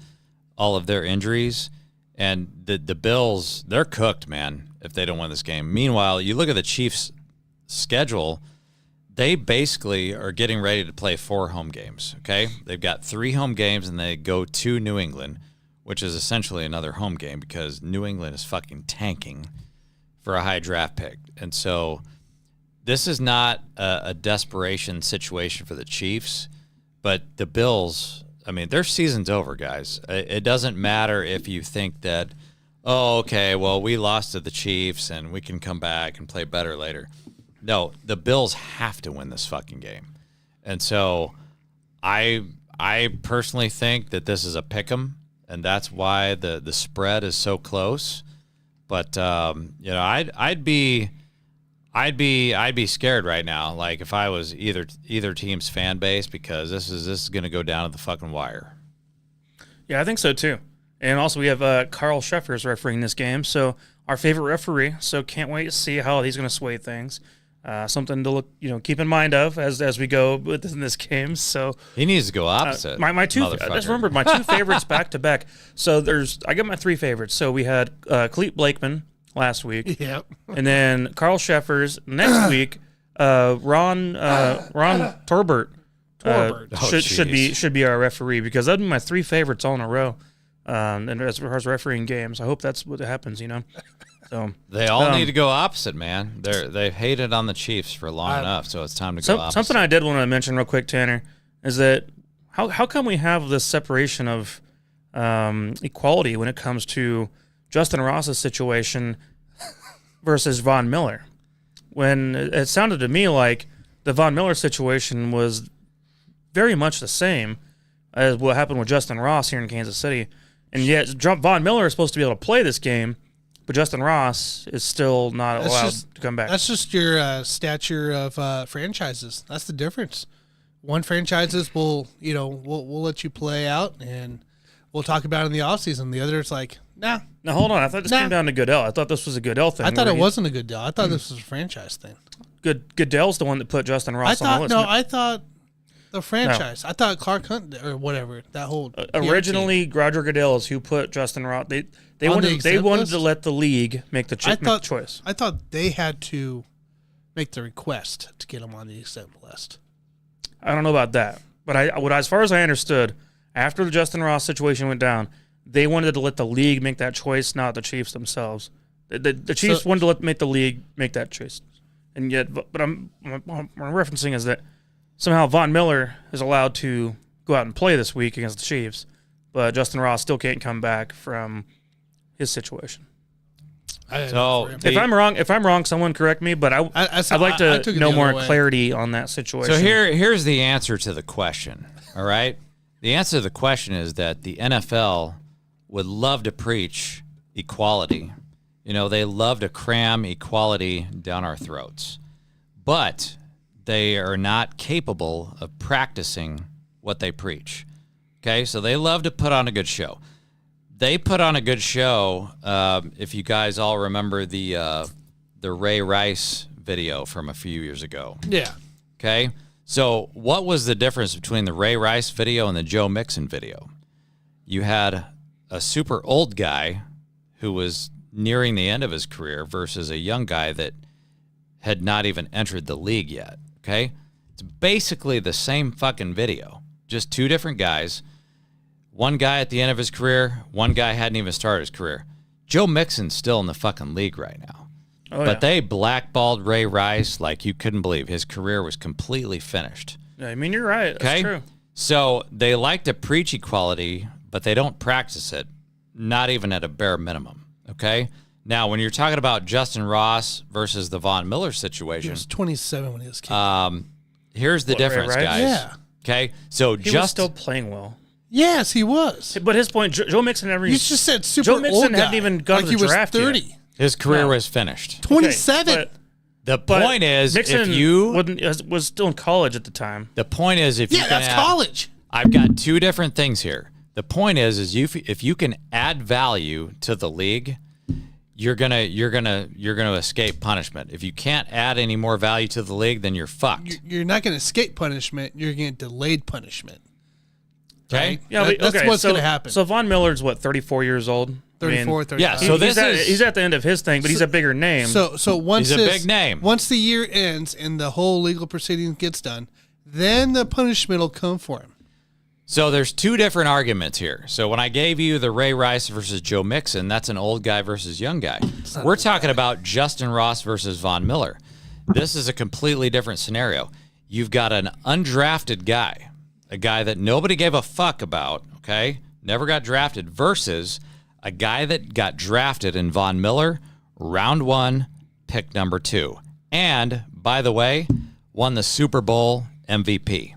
[SPEAKER 1] all of their injuries. And the Bills, they're cooked, man, if they don't win this game. Meanwhile, you look at the Chiefs' schedule, they basically are getting ready to play 4 home games, okay? They've got 3 home games, and they go to New England, which is essentially another home game because New England is fucking tanking for a high draft pick. And so this is not a desperation situation for the Chiefs, but the Bills, I mean, their season's over, guys. It doesn't matter if you think that, we lost to the Chiefs and we can come back and play better later. No, the Bills have to win this fucking game. And so I personally think that this is a pick'em, and that's why the spread is so close. But I'd be scared right now, like if I was either team's fan base, because this is going to go down to the fucking wire.
[SPEAKER 3] Yeah, I think so too. And also we have Carl Sheffers refereeing this game, so our favorite referee. So can't wait to see how he's going to sway things. Something to keep in mind of as we go within this game. So
[SPEAKER 1] he needs to go opposite.
[SPEAKER 3] My two, I just remembered my 2 favorites back to back. So I got my 3 favorites. So we had Clete Blakeman last week.
[SPEAKER 4] Yep.
[SPEAKER 3] And then Carl Sheffers next week. Ron Torbert should be our referee, because that'd be my 3 favorites all in a row. And as far as refereeing games, I hope that's what happens. So
[SPEAKER 1] they all need to go opposite, man. They've hated on the Chiefs for long enough, so it's time to go opposite.
[SPEAKER 3] Something I did want to mention real quick, Tanner, is that how come we have this separation of equality when it comes to Justin Ross's situation versus Von Miller? When it sounded to me like the Von Miller situation was very much the same as what happened with Justin Ross here in Kansas City. And yet Von Miller is supposed to be able to play this game, but Justin Ross is still not allowed to come back.
[SPEAKER 4] That's just your stature of franchises. That's the difference. One franchises will let you play out, and we'll talk about it in the offseason. The other is like, nah.
[SPEAKER 3] Now, hold on. I thought this came down to Goodell. I thought this was a Goodell thing.
[SPEAKER 4] I thought it wasn't a Goodell. I thought this was a franchise thing.
[SPEAKER 3] Goodell's the one that put Justin Ross on the list.
[SPEAKER 4] I thought the franchise. No. I thought Clark Hunt or whatever, that whole
[SPEAKER 3] originally team. Roger Goodell is who put Justin Ross. They wanted to let the league make the choice.
[SPEAKER 4] I thought they had to make the request to get him on the exempt list.
[SPEAKER 3] I don't know about that, but as far as I understood, after the Justin Ross situation went down, they wanted to let the league make that choice, not the Chiefs themselves. The Chiefs wanted to make the league make that choice, and yet, but I'm referencing is that somehow Von Miller is allowed to go out and play this week against the Chiefs, but Justin Ross still can't come back from his situation.
[SPEAKER 1] So
[SPEAKER 3] if I'm wrong, someone correct me. But I'd like to know more clarity on that situation.
[SPEAKER 1] So here's the answer to the question. All right, the answer to the question is that the NFL would love to preach equality. They love to cram equality down our throats, but they are not capable of practicing what they preach. Okay, so they love to put on a good show. They put on a good show. If you guys all remember the Ray Rice video from a few years ago.
[SPEAKER 4] Yeah.
[SPEAKER 1] Okay. So what was the difference between the Ray Rice video and the Joe Mixon video? You had a super old guy who was nearing the end of his career versus a young guy that had not even entered the league yet. Okay. It's basically the same fucking video, just 2 different guys. One guy at the end of his career, one guy hadn't even started his career. Joe Mixon's still in the fucking league right now.
[SPEAKER 3] Oh,
[SPEAKER 1] But they blackballed Ray Rice like you couldn't believe. His career was completely finished.
[SPEAKER 3] Yeah, I mean, you're right. That's
[SPEAKER 1] Okay?
[SPEAKER 3] true.
[SPEAKER 1] So they like to preach equality, but they don't practice it, not even at a bare minimum. Okay? Now, when you're talking about Justin Ross versus the Von Miller
[SPEAKER 4] He
[SPEAKER 1] situation,
[SPEAKER 4] was 27 when he was kicked.
[SPEAKER 1] here's the
[SPEAKER 3] What, Ray
[SPEAKER 1] difference,
[SPEAKER 3] Rice?
[SPEAKER 1] guys.
[SPEAKER 4] Yeah.
[SPEAKER 1] Okay? So
[SPEAKER 3] He was
[SPEAKER 1] just
[SPEAKER 3] still playing well.
[SPEAKER 4] Yes, he was.
[SPEAKER 3] But his point, Joe Mixon never.
[SPEAKER 4] You just said super
[SPEAKER 3] Joe Mixon
[SPEAKER 4] old guy,
[SPEAKER 3] hadn't even gone
[SPEAKER 4] like
[SPEAKER 3] to
[SPEAKER 4] he
[SPEAKER 3] the
[SPEAKER 4] was
[SPEAKER 3] draft yet.
[SPEAKER 4] 30.
[SPEAKER 1] his career
[SPEAKER 3] No.
[SPEAKER 1] was finished.
[SPEAKER 4] 27.
[SPEAKER 3] Okay,
[SPEAKER 1] The
[SPEAKER 3] but
[SPEAKER 1] point is,
[SPEAKER 3] Mixon
[SPEAKER 1] if you
[SPEAKER 3] was still in college at the time.
[SPEAKER 1] the point is if you
[SPEAKER 4] yeah,
[SPEAKER 1] can
[SPEAKER 4] that's
[SPEAKER 1] add,
[SPEAKER 4] college.
[SPEAKER 1] I've got two different things here. The point is if you can add value to the league, you're gonna escape punishment. If you can't add any more value to the league, then you're fucked.
[SPEAKER 4] You're not going to escape punishment. You're going to get delayed punishment.
[SPEAKER 1] Okay?
[SPEAKER 4] Right?
[SPEAKER 3] Yeah,
[SPEAKER 4] That's
[SPEAKER 3] okay,
[SPEAKER 4] what's
[SPEAKER 3] so-
[SPEAKER 4] going to happen.
[SPEAKER 3] So Von Miller's what, 34 years old?
[SPEAKER 4] 34, 35.
[SPEAKER 1] yeah, so this is
[SPEAKER 3] he's at the end of his thing, but he's a bigger name.
[SPEAKER 4] So once
[SPEAKER 1] He's a
[SPEAKER 4] this-
[SPEAKER 1] big name.
[SPEAKER 4] Once the year ends and the whole legal proceeding gets done, then the punishment will come for him.
[SPEAKER 1] So there's two different arguments here. So when I gave you the Ray Rice versus Joe Mixon, that's an old guy versus young guy. We're talking about Justin Ross versus Von Miller. This is a completely different scenario. You've got an undrafted guy, a guy that nobody gave a fuck about, okay? Never got drafted, versus a guy that got drafted in Von Miller, round 1, pick number 2. And, by the way, won the Super Bowl MVP.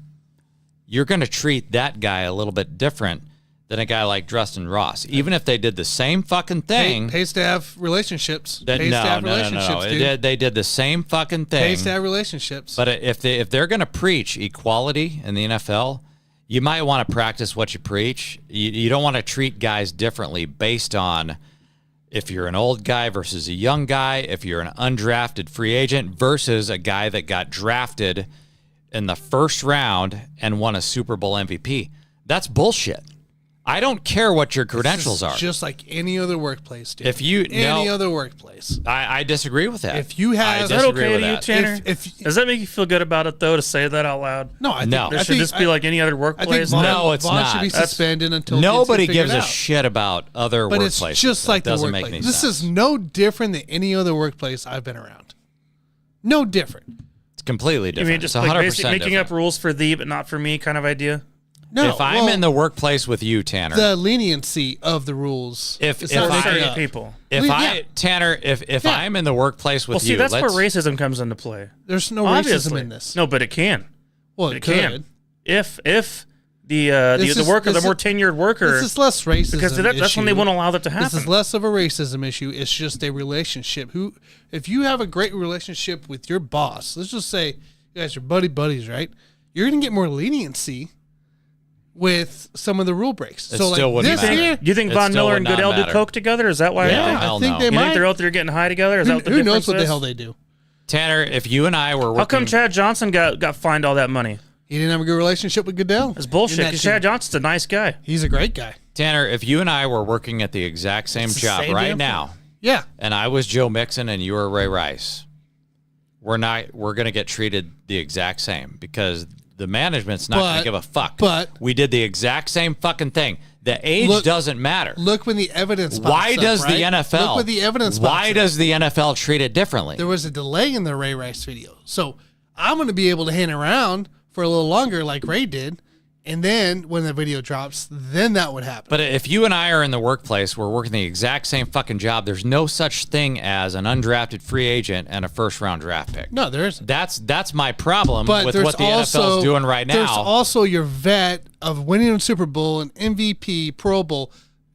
[SPEAKER 1] You're going to treat that guy a little bit different than a guy like Justin Ross. Even if they did the same fucking thing.
[SPEAKER 4] Pays to have relationships.
[SPEAKER 1] That,
[SPEAKER 4] Pays to have
[SPEAKER 1] no.
[SPEAKER 4] relationships, dude.
[SPEAKER 1] They did the same fucking thing.
[SPEAKER 4] Pays to have relationships.
[SPEAKER 1] But if they're going to preach equality in the NFL, you might want to practice what you preach. You don't want to treat guys differently based on if you're an old guy versus a young guy, if you're an undrafted free agent versus a guy that got drafted in the first round and won a Super Bowl MVP. That's bullshit. I don't care what your credentials are.
[SPEAKER 4] Just like any other workplace, dude.
[SPEAKER 1] Any
[SPEAKER 4] other workplace.
[SPEAKER 1] I disagree with that.
[SPEAKER 4] If you have-
[SPEAKER 1] I
[SPEAKER 3] is that
[SPEAKER 1] disagree
[SPEAKER 3] okay
[SPEAKER 1] with
[SPEAKER 3] to you,
[SPEAKER 1] that.
[SPEAKER 3] Tanner?
[SPEAKER 4] If-
[SPEAKER 3] Does that make you feel good about it, though, to say that out loud?
[SPEAKER 4] No, I think,
[SPEAKER 1] No.
[SPEAKER 3] There
[SPEAKER 4] I
[SPEAKER 3] should
[SPEAKER 4] think,
[SPEAKER 3] just be like any other
[SPEAKER 4] I think
[SPEAKER 3] workplace?
[SPEAKER 4] Vaughn,
[SPEAKER 1] No, it's
[SPEAKER 4] Vaughn should
[SPEAKER 1] not.
[SPEAKER 4] be
[SPEAKER 3] That's-
[SPEAKER 4] suspended until
[SPEAKER 1] Nobody
[SPEAKER 4] kids get
[SPEAKER 1] gives a
[SPEAKER 4] figured out.
[SPEAKER 1] shit about other
[SPEAKER 4] But
[SPEAKER 1] workplaces.
[SPEAKER 4] it's just like
[SPEAKER 1] That
[SPEAKER 4] the
[SPEAKER 1] doesn't
[SPEAKER 4] workplace.
[SPEAKER 1] make any
[SPEAKER 4] This
[SPEAKER 1] sense.
[SPEAKER 4] is no different than any other workplace I've been around. No different.
[SPEAKER 1] It's completely
[SPEAKER 3] You
[SPEAKER 1] different.
[SPEAKER 3] mean just
[SPEAKER 1] it's
[SPEAKER 3] like
[SPEAKER 1] 100%
[SPEAKER 3] basically making
[SPEAKER 1] different.
[SPEAKER 3] up rules for thee but not for me kind of idea?
[SPEAKER 4] No,
[SPEAKER 1] If I'm in the workplace with you, Tanner,
[SPEAKER 4] the leniency of the rules.
[SPEAKER 1] If-
[SPEAKER 4] is
[SPEAKER 1] if
[SPEAKER 4] not
[SPEAKER 1] I-
[SPEAKER 4] making
[SPEAKER 3] certain
[SPEAKER 4] up.
[SPEAKER 3] people.
[SPEAKER 1] if
[SPEAKER 4] Yeah.
[SPEAKER 1] Tanner, if
[SPEAKER 4] Yeah.
[SPEAKER 1] I'm in the workplace with
[SPEAKER 3] Well, see,
[SPEAKER 1] you,
[SPEAKER 3] that's where
[SPEAKER 1] let's-
[SPEAKER 3] racism comes into play.
[SPEAKER 4] There's no
[SPEAKER 3] Obviously.
[SPEAKER 4] racism in this.
[SPEAKER 3] No, but it can.
[SPEAKER 4] well,
[SPEAKER 3] It
[SPEAKER 4] it could.
[SPEAKER 3] can. If
[SPEAKER 4] This
[SPEAKER 3] the
[SPEAKER 4] is-
[SPEAKER 3] worker, the
[SPEAKER 4] this
[SPEAKER 3] more
[SPEAKER 4] is-
[SPEAKER 3] tenured worker,
[SPEAKER 4] This is less racism.
[SPEAKER 3] because that's when they
[SPEAKER 4] issue.
[SPEAKER 3] won't allow that to
[SPEAKER 4] This is
[SPEAKER 3] happen.
[SPEAKER 4] less of a racism issue. It's just a relationship. If you have a great relationship with your boss, let's just say you guys are buddies, right? You're gonna get more leniency with some of the rule breaks.
[SPEAKER 1] It
[SPEAKER 4] so
[SPEAKER 1] still
[SPEAKER 4] like
[SPEAKER 1] wouldn't
[SPEAKER 4] this
[SPEAKER 1] matter.
[SPEAKER 4] here,
[SPEAKER 3] Do you think
[SPEAKER 1] It
[SPEAKER 3] Von
[SPEAKER 1] still
[SPEAKER 3] Miller
[SPEAKER 1] would
[SPEAKER 3] and
[SPEAKER 1] not
[SPEAKER 3] Goodell do
[SPEAKER 1] matter.
[SPEAKER 3] coke together? Is that why?
[SPEAKER 1] Yeah,
[SPEAKER 3] it
[SPEAKER 4] I
[SPEAKER 1] hell
[SPEAKER 4] think
[SPEAKER 1] no.
[SPEAKER 4] they
[SPEAKER 3] You
[SPEAKER 4] might.
[SPEAKER 3] think they're out there getting high together? Is that what the
[SPEAKER 4] who knows
[SPEAKER 3] difference
[SPEAKER 4] what the
[SPEAKER 3] is?
[SPEAKER 4] hell they do?
[SPEAKER 1] Tanner, if you and I were working,
[SPEAKER 3] How come Chad Johnson got fined all that money?
[SPEAKER 4] He didn't have a good relationship with Goodell.
[SPEAKER 3] It's bullshit.
[SPEAKER 4] In that
[SPEAKER 3] Because
[SPEAKER 4] team.
[SPEAKER 3] Chad Johnson's a nice guy.
[SPEAKER 4] He's a great guy.
[SPEAKER 1] Tanner, if you and I were working at the exact same
[SPEAKER 4] It's the
[SPEAKER 1] job
[SPEAKER 4] same
[SPEAKER 1] right
[SPEAKER 4] damn
[SPEAKER 1] now,
[SPEAKER 4] thing. Yeah.
[SPEAKER 1] and I was Joe Mixon and you were Ray Rice, we're going to get treated the exact same because the management's not going
[SPEAKER 4] But-
[SPEAKER 1] to give a fuck.
[SPEAKER 4] but-
[SPEAKER 1] we did the exact same fucking thing. The age
[SPEAKER 4] Look-
[SPEAKER 1] doesn't matter.
[SPEAKER 4] Look when the evidence pops
[SPEAKER 1] Why
[SPEAKER 4] up,
[SPEAKER 1] does
[SPEAKER 4] right?
[SPEAKER 1] the NFL?
[SPEAKER 4] Look when the evidence pops
[SPEAKER 1] Why
[SPEAKER 4] up.
[SPEAKER 1] does the NFL treat it differently?
[SPEAKER 4] There was a delay in the Ray Rice video. So I'm going to be able to hang around for a little longer like Ray did. And then when the video drops, then that would happen.
[SPEAKER 1] But if you and I are in the workplace, we're working the exact same fucking job. There's no such thing as an undrafted free agent and a first-round draft pick.
[SPEAKER 4] No, there isn't.
[SPEAKER 1] That's my problem
[SPEAKER 4] But
[SPEAKER 1] with
[SPEAKER 4] there's
[SPEAKER 1] what the
[SPEAKER 4] also,
[SPEAKER 1] NFL's doing right
[SPEAKER 4] There's
[SPEAKER 1] now.
[SPEAKER 4] also your vet of winning a Super Bowl, an MVP, Pro Bowl,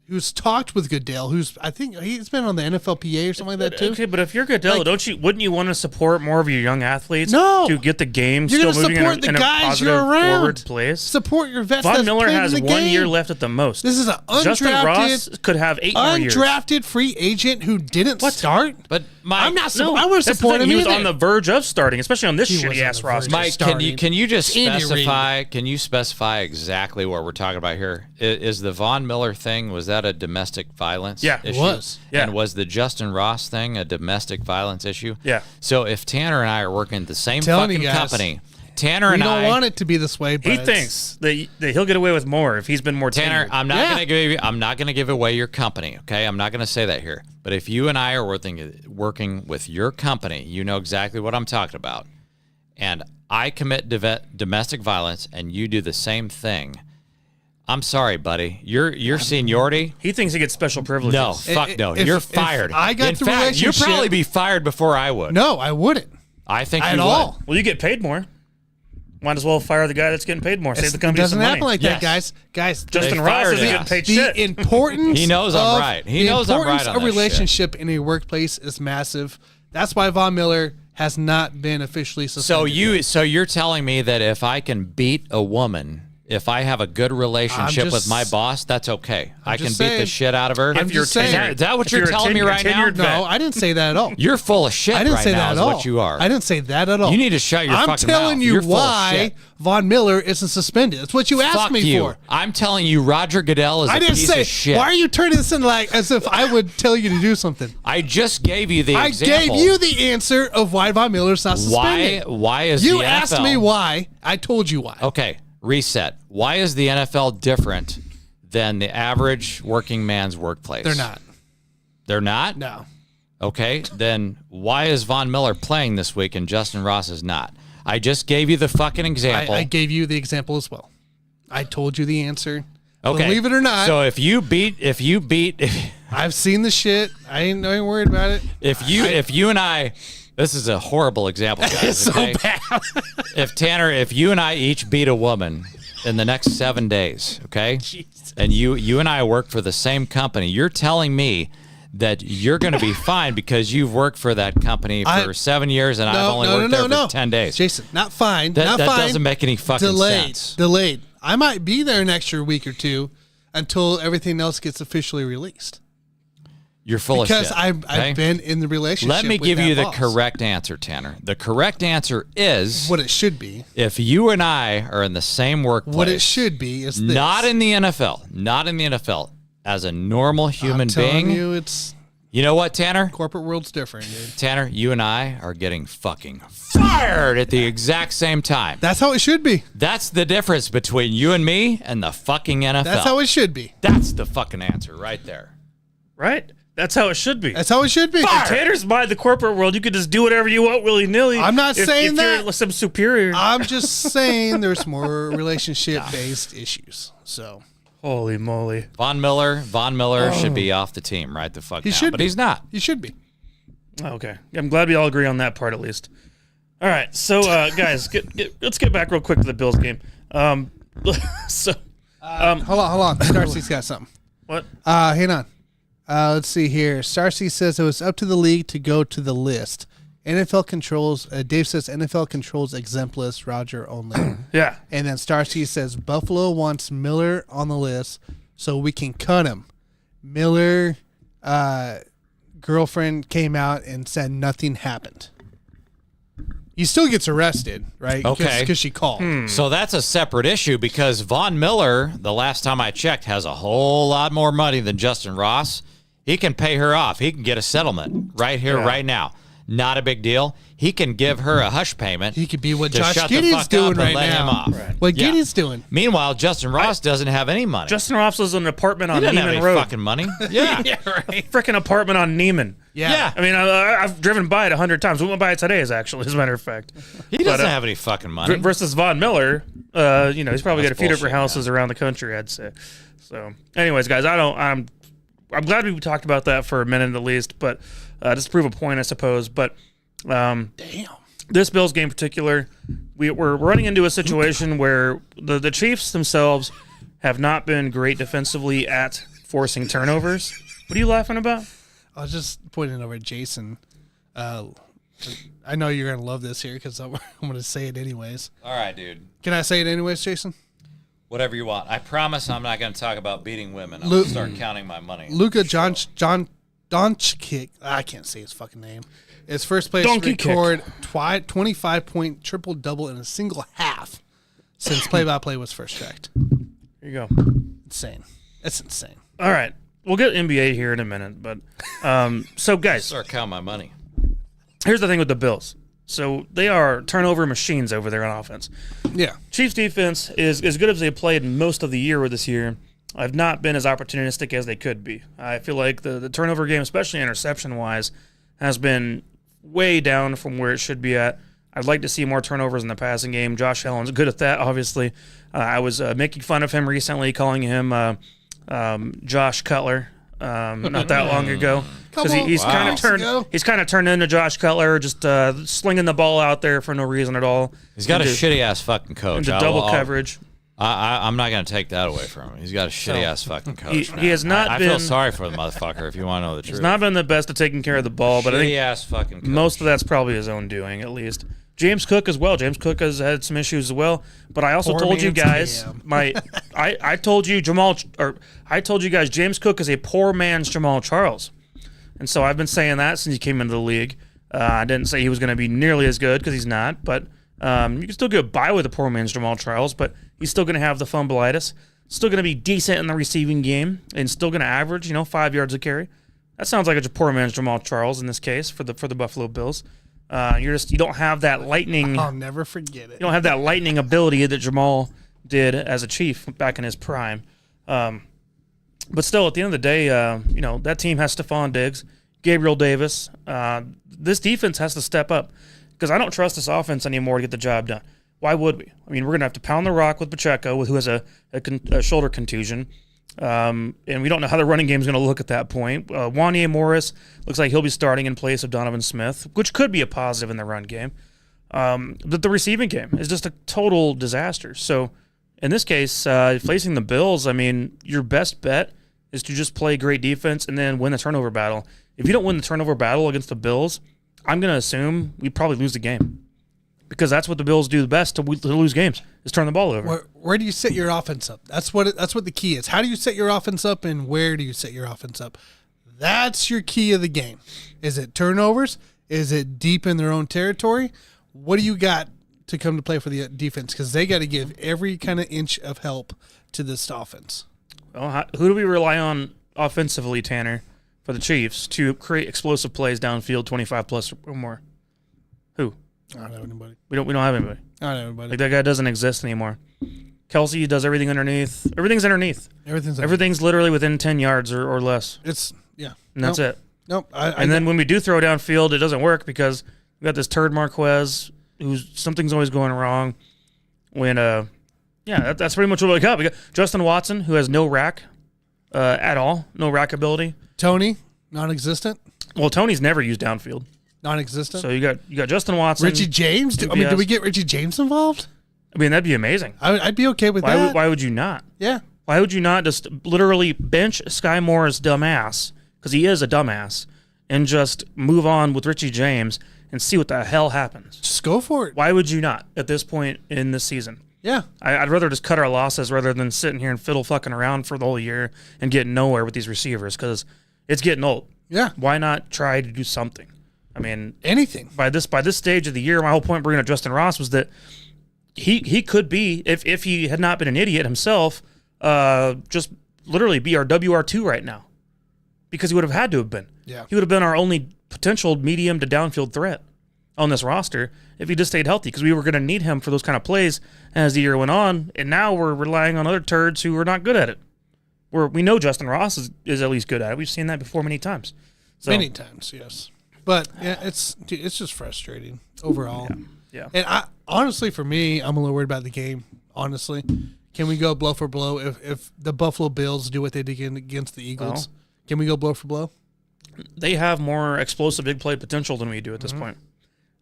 [SPEAKER 4] who's talked with Goodell, I think he's been on the NFLPA or something like that too.
[SPEAKER 3] Okay, but if you're Goodell,
[SPEAKER 4] Like-
[SPEAKER 3] wouldn't you want to support more of your young athletes?
[SPEAKER 4] No.
[SPEAKER 3] To get the game
[SPEAKER 4] You're
[SPEAKER 3] still
[SPEAKER 4] gonna
[SPEAKER 3] moving
[SPEAKER 4] support the
[SPEAKER 3] in a
[SPEAKER 4] guys
[SPEAKER 3] positive
[SPEAKER 4] you're around.
[SPEAKER 3] forward place?
[SPEAKER 4] Support your vets.
[SPEAKER 3] Von
[SPEAKER 4] that's
[SPEAKER 3] Miller
[SPEAKER 4] played
[SPEAKER 3] has
[SPEAKER 4] in the
[SPEAKER 3] 1
[SPEAKER 4] game.
[SPEAKER 3] year left at the most.
[SPEAKER 4] This is an
[SPEAKER 3] Justin Ross
[SPEAKER 4] undrafted,
[SPEAKER 3] could have 8 more years.
[SPEAKER 4] undrafted free agent who didn't start.
[SPEAKER 1] But Mike,
[SPEAKER 4] I'm not.
[SPEAKER 3] No,
[SPEAKER 4] I wouldn't
[SPEAKER 3] that's the
[SPEAKER 4] support
[SPEAKER 3] thing.
[SPEAKER 4] him
[SPEAKER 3] He was
[SPEAKER 4] either.
[SPEAKER 3] on the verge of starting, especially on this
[SPEAKER 4] He was
[SPEAKER 3] shitty
[SPEAKER 4] on
[SPEAKER 3] ass
[SPEAKER 4] the verge.
[SPEAKER 3] roster.
[SPEAKER 1] Mike,
[SPEAKER 4] starting.
[SPEAKER 1] can you just
[SPEAKER 4] Andy
[SPEAKER 1] specify? Can you specify exactly what we're talking about here? Is the Von Miller thing, was that a domestic violence?
[SPEAKER 3] Yeah, it
[SPEAKER 1] issue?
[SPEAKER 4] was.
[SPEAKER 3] Yeah.
[SPEAKER 1] And was the Justin Ross thing a domestic violence issue?
[SPEAKER 3] Yeah.
[SPEAKER 1] So if Tanner and I are working at the same
[SPEAKER 4] Telling you
[SPEAKER 1] fucking
[SPEAKER 4] guys.
[SPEAKER 1] company, Tanner
[SPEAKER 4] We
[SPEAKER 1] and
[SPEAKER 4] don't
[SPEAKER 1] I
[SPEAKER 4] want it to be this way. But
[SPEAKER 3] He thinks that he'll get away with more if he's been more
[SPEAKER 1] Tanner,
[SPEAKER 3] tenured.
[SPEAKER 1] I'm not
[SPEAKER 4] Yeah.
[SPEAKER 1] going to give away your company, okay? I'm not going to say that here. But if you and I are working with your company, you know exactly what I'm talking about. And I commit domestic violence and you do the same thing. I'm sorry, buddy. Your seniority.
[SPEAKER 3] He thinks he gets special privileges.
[SPEAKER 1] No, fuck no.
[SPEAKER 4] if-
[SPEAKER 1] You're
[SPEAKER 4] if
[SPEAKER 1] fired.
[SPEAKER 4] I got
[SPEAKER 1] In
[SPEAKER 4] the
[SPEAKER 1] fact, you'd
[SPEAKER 4] relationship-
[SPEAKER 1] probably be fired before I would.
[SPEAKER 4] No, I wouldn't.
[SPEAKER 1] I think
[SPEAKER 4] At
[SPEAKER 1] you
[SPEAKER 4] all.
[SPEAKER 1] would.
[SPEAKER 3] Well, you get paid more. Might as well fire the guy that's getting paid more. Save the
[SPEAKER 4] It
[SPEAKER 3] company
[SPEAKER 4] doesn't
[SPEAKER 3] some
[SPEAKER 4] happen
[SPEAKER 3] money.
[SPEAKER 4] like that, guys. Guys,
[SPEAKER 3] Justin
[SPEAKER 1] They
[SPEAKER 3] Ross
[SPEAKER 1] fired
[SPEAKER 3] isn't
[SPEAKER 1] him.
[SPEAKER 3] getting paid
[SPEAKER 4] the
[SPEAKER 3] shit.
[SPEAKER 4] importance.
[SPEAKER 1] He knows I'm
[SPEAKER 4] of-
[SPEAKER 1] right. He
[SPEAKER 4] the
[SPEAKER 1] knows I'm
[SPEAKER 4] importance
[SPEAKER 1] right on
[SPEAKER 4] of
[SPEAKER 1] that
[SPEAKER 4] relationship in a workplace is massive. That's why Von Miller has not been officially suspended.
[SPEAKER 1] So you're telling me that if I can beat a woman, if I have a good relationship
[SPEAKER 4] I'm
[SPEAKER 1] with
[SPEAKER 4] just-
[SPEAKER 1] my boss, that's okay. I can
[SPEAKER 4] just
[SPEAKER 1] beat the
[SPEAKER 4] saying.
[SPEAKER 1] shit out of her.
[SPEAKER 4] I'm just saying.
[SPEAKER 1] Is that what
[SPEAKER 3] If
[SPEAKER 1] you're
[SPEAKER 3] you're a
[SPEAKER 1] telling me right now?
[SPEAKER 3] tenured vet.
[SPEAKER 4] No, I didn't say that at all.
[SPEAKER 1] You're full of shit
[SPEAKER 4] I didn't
[SPEAKER 1] right
[SPEAKER 4] say
[SPEAKER 1] now
[SPEAKER 4] that
[SPEAKER 1] is
[SPEAKER 4] at all.
[SPEAKER 1] what you are.
[SPEAKER 4] I didn't say that at all.
[SPEAKER 1] You need to shut your
[SPEAKER 4] I'm
[SPEAKER 1] fucking
[SPEAKER 4] telling
[SPEAKER 1] mouth.
[SPEAKER 4] you
[SPEAKER 1] You're full of
[SPEAKER 4] why
[SPEAKER 1] shit.
[SPEAKER 4] Von Miller isn't suspended. That's what you asked
[SPEAKER 1] Fuck
[SPEAKER 4] me
[SPEAKER 1] you.
[SPEAKER 4] for.
[SPEAKER 1] I'm telling you, Roger Goodell is
[SPEAKER 4] I
[SPEAKER 1] a
[SPEAKER 4] didn't
[SPEAKER 1] piece
[SPEAKER 4] say.
[SPEAKER 1] of shit.
[SPEAKER 4] Why are you turning this in like as if I would tell you to do something?
[SPEAKER 1] I just gave you the
[SPEAKER 4] I
[SPEAKER 1] example.
[SPEAKER 4] gave you the answer of why Von Miller's not suspended.
[SPEAKER 1] Why is
[SPEAKER 4] You
[SPEAKER 1] the
[SPEAKER 4] asked
[SPEAKER 1] NFL
[SPEAKER 4] me why. I told you why.
[SPEAKER 1] Okay, reset. Why is the NFL different than the average working man's workplace?
[SPEAKER 4] They're not.
[SPEAKER 1] They're not?
[SPEAKER 4] No.
[SPEAKER 1] Okay, then why is Von Miller playing this week and Justin Ross is not? I just gave you the fucking example.
[SPEAKER 4] I gave you the example as well. I told you the answer.
[SPEAKER 1] Okay.
[SPEAKER 4] Believe it or not,
[SPEAKER 1] So if you beat
[SPEAKER 4] I've seen the shit. I ain't worried about it.
[SPEAKER 1] if you and I, this is a horrible example, guys. Okay? If you and I each beat a woman in the next 7 days, okay? And you and I work for the same company, you're telling me that you're going to be fine because you've worked for that company for 7 years and I've only worked there for 10 days.
[SPEAKER 4] Jason, not fine.
[SPEAKER 1] That
[SPEAKER 4] not fine.
[SPEAKER 1] doesn't make any fucking sense.
[SPEAKER 4] Delayed. I might be there an extra week or two until everything else gets officially released.
[SPEAKER 1] You're full of shit.
[SPEAKER 4] Because I've been in the relationship.
[SPEAKER 1] Let me
[SPEAKER 4] with
[SPEAKER 1] give
[SPEAKER 4] that
[SPEAKER 1] you the
[SPEAKER 4] boss.
[SPEAKER 1] correct answer, Tanner. The correct answer is
[SPEAKER 4] What it should be.
[SPEAKER 1] if you and I are in the same workplace.
[SPEAKER 4] What it should be is this.
[SPEAKER 1] Not in the NFL. Not in the NFL. As a normal human
[SPEAKER 4] I'm telling
[SPEAKER 1] being.
[SPEAKER 4] you, it's
[SPEAKER 1] You know what, Tanner?
[SPEAKER 4] corporate world's different, dude.
[SPEAKER 1] Tanner, you and I are getting fucking fired at the exact same time.
[SPEAKER 4] That's how it should be.
[SPEAKER 1] That's the difference between you and me and the fucking NFL.
[SPEAKER 4] That's how it should be.
[SPEAKER 1] That's the fucking answer right there.
[SPEAKER 3] Right? That's how it should be.
[SPEAKER 4] That's how it should be.
[SPEAKER 3] In Tanner's by the corporate world, you could just do whatever you want willy-nilly.
[SPEAKER 4] I'm not saying
[SPEAKER 3] if
[SPEAKER 4] that.
[SPEAKER 3] You're some superior.
[SPEAKER 4] I'm just saying there's more relationship-based issues. So
[SPEAKER 3] Holy moly.
[SPEAKER 1] Von Miller should be off the team right the fuck
[SPEAKER 4] he
[SPEAKER 1] now.
[SPEAKER 4] should,
[SPEAKER 1] but
[SPEAKER 4] be.
[SPEAKER 1] he's not.
[SPEAKER 4] He should be.
[SPEAKER 3] Okay. I'm glad we all agree on that part at least. All right. So, guys, let's get back real quick to the Bills game. So,
[SPEAKER 4] Hold on. Starcy's got something.
[SPEAKER 3] what?
[SPEAKER 4] Hang on. Let's see here. Starcy says it was up to the league to go to the list. NFL controls. Dave says NFL controls exempt list. Roger only.
[SPEAKER 3] Yeah.
[SPEAKER 4] And then Starcy says Buffalo wants Miller on the list so we can cut him. Miller girlfriend came out and said nothing happened. He still gets arrested, right?
[SPEAKER 1] Okay.
[SPEAKER 4] Because she called.
[SPEAKER 1] So that's a separate issue because Von Miller, the last time I checked, has a whole lot more money than Justin Ross. He can pay her off. He can get a settlement right here, right now. Not a big deal. He can give her a hush payment.
[SPEAKER 4] He could be what
[SPEAKER 1] to
[SPEAKER 4] Josh
[SPEAKER 1] shut the
[SPEAKER 4] Gideon's
[SPEAKER 1] fuck up
[SPEAKER 4] doing
[SPEAKER 1] and
[SPEAKER 4] right
[SPEAKER 1] let
[SPEAKER 4] now.
[SPEAKER 1] him off.
[SPEAKER 3] Right.
[SPEAKER 4] What
[SPEAKER 1] Yeah.
[SPEAKER 4] Gideon's doing.
[SPEAKER 1] Meanwhile, Justin Ross doesn't have any money.
[SPEAKER 3] Justin Ross lives in an apartment
[SPEAKER 1] he
[SPEAKER 3] on
[SPEAKER 1] doesn't have
[SPEAKER 3] Neiman
[SPEAKER 1] any
[SPEAKER 3] Road.
[SPEAKER 1] fucking money. Yeah.
[SPEAKER 3] Right. Freaking apartment on Neiman.
[SPEAKER 4] Yeah.
[SPEAKER 3] I mean, I've driven by it 100 times. We went by it today, as a matter of fact.
[SPEAKER 1] He doesn't have any fucking money.
[SPEAKER 3] Versus Von Miller, he's probably got a
[SPEAKER 1] That's
[SPEAKER 3] few different
[SPEAKER 1] bullshit,
[SPEAKER 3] houses around the country, I'd say. So, anyways, guys, I'm glad we talked about that for a minute at least, but just to prove a point, I suppose. But
[SPEAKER 4] Damn.
[SPEAKER 3] this Bills game in particular, we're running into a situation where the Chiefs themselves have not been great defensively at forcing turnovers. What are you laughing about?
[SPEAKER 4] I was just pointing over at Jason. I know you're going to love this here because I'm going to say it anyways.
[SPEAKER 1] All right, dude.
[SPEAKER 4] Can I say it anyways, Jason?
[SPEAKER 1] Whatever you want. I promise I'm not going to talk about beating women. I'm going to start counting my money.
[SPEAKER 4] Luka Doncic, I can't say his fucking name. His first place
[SPEAKER 3] Donkey
[SPEAKER 4] record 25-point triple-double in a single half since play-by-play was first checked.
[SPEAKER 3] Here you go.
[SPEAKER 4] Insane. That's insane.
[SPEAKER 3] All right. We'll get NBA here in a minute, but so guys,
[SPEAKER 1] Start counting my money.
[SPEAKER 3] here's the thing with the Bills. So they are turnover machines over there on offense.
[SPEAKER 4] Yeah.
[SPEAKER 3] Chiefs defense is as good as they played most of the year this year. I've not been as opportunistic as they could be. I feel like the turnover game, especially interception-wise, has been way down from where it should be at. I'd like to see more turnovers in the passing game. Josh Allen's good at that, obviously. I was making fun of him recently, calling him Josh Cutler not that long ago. Because he's kind of turned into Josh Cutler, just slinging the ball out there for no reason at all.
[SPEAKER 1] He's got a shitty-ass fucking coach.
[SPEAKER 3] Into double coverage.
[SPEAKER 1] I'm not going to take that away from him. He's got a shitty-ass fucking coach.
[SPEAKER 3] He has not
[SPEAKER 1] I
[SPEAKER 3] been...
[SPEAKER 1] feel sorry for the motherfucker, if you want to know the truth.
[SPEAKER 3] He's not been the best at taking care of the ball, but I think
[SPEAKER 1] shitty-ass fucking coach.
[SPEAKER 3] Most of that's probably his own doing, at least. James Cook as well. James Cook has had some issues as well. But I also told you guys, I told you guys James Cook is a poor man's Jamal Charles. And so I've been saying that since he came into the league. I didn't say he was going to be nearly as good because he's not, but you can still get by with a poor man's Jamal Charles, but he's still going to have the fumbleitis, still going to be decent in the receiving game, and still going to average, 5 yards a carry. That sounds like a poor man's Jamal Charles in this case for the Buffalo Bills. You don't have that lightning.
[SPEAKER 4] I'll never forget it.
[SPEAKER 3] You don't have that lightning ability that Jamal did as a Chief back in his prime. But still, at the end of the day, that team has Stephon Diggs, Gabriel Davis. This defense has to step up because I don't trust this offense anymore to get the job done. Why would we? I mean, we're going to have to pound the rock with Pacheco, who has a shoulder contusion. And we don't know how the running game is going to look at that point. Wanya Morris looks like he'll be starting in place of Donovan Smith, which could be a positive in the run game. But the receiving game is just a total disaster. So in this case, facing the Bills, I mean, your best bet is to just play great defense and then win the turnover battle. If you don't win the turnover battle against the Bills, I'm going to assume we probably lose the game. Because that's what the Bills do the best to lose games, is turn the ball over.
[SPEAKER 4] Where do you set your offense up? That's what the key is. How do you set your offense up, and where do you set your offense up? That's your key of the game. Is it turnovers? Is it deep in their own territory? What do you got to come to play for the defense? Because they got to give every kind of inch of help to this offense.
[SPEAKER 3] Well, who do we rely on offensively, Tanner, for the Chiefs to create explosive plays downfield, 25-plus or more? Who?
[SPEAKER 4] I don't have anybody.
[SPEAKER 3] We don't have anybody.
[SPEAKER 4] I don't have anybody.
[SPEAKER 3] Like that guy doesn't exist anymore. Kelsey does everything underneath. Everything's underneath. Everything's literally within 10 yards or less. And that's it.
[SPEAKER 4] Nope.
[SPEAKER 3] And then when we do throw downfield, it doesn't work because we got this turd Marquez who's something's always going wrong. That's pretty much what we got. We got Justin Watson, who has no rack at all, no rack ability.
[SPEAKER 4] Tony, non-existent.
[SPEAKER 3] Well, Tony's never used downfield.
[SPEAKER 4] Non-existent.
[SPEAKER 3] So you got Justin Watson,
[SPEAKER 4] Richie James. Do we get Richie James involved?
[SPEAKER 3] I mean, that'd be amazing.
[SPEAKER 4] I'd be okay with that.
[SPEAKER 3] Why would you not?
[SPEAKER 4] Yeah.
[SPEAKER 3] Why would you not just literally bench Sky Moore's dumbass, because he is a dumbass, and just move on with Richie James and see what the hell happens?
[SPEAKER 4] Just go for it.
[SPEAKER 3] Why would you not at this point in this season?
[SPEAKER 4] Yeah.
[SPEAKER 3] I'd rather just cut our losses rather than sitting here and fiddle fucking around for the whole year and getting nowhere with these receivers because it's getting old.
[SPEAKER 4] Yeah.
[SPEAKER 3] Why not try to do something? I mean,
[SPEAKER 4] anything.
[SPEAKER 3] By this stage of the year, my whole point bringing up Justin Ross was that he could be, if he had not been an idiot himself, just literally be our WR2 right now, because he would have had to have been.
[SPEAKER 4] Yeah.
[SPEAKER 3] He would have been our only potential medium to downfield threat on this roster if he just stayed healthy, because we were going to need him for those kind of plays as the year went on, and now we're relying on other turds who are not good at it. We know Justin Ross is at least good at it. We've seen that before many times. So,
[SPEAKER 4] many times, yes. But yeah, it's just frustrating overall.
[SPEAKER 3] Yeah.
[SPEAKER 4] And honestly, for me, I'm a little worried about the game. Honestly, can we go blow for blow if the Buffalo Bills do what they did against the Eagles? Can we go blow for blow?
[SPEAKER 3] They have more explosive big play potential than we do at this point.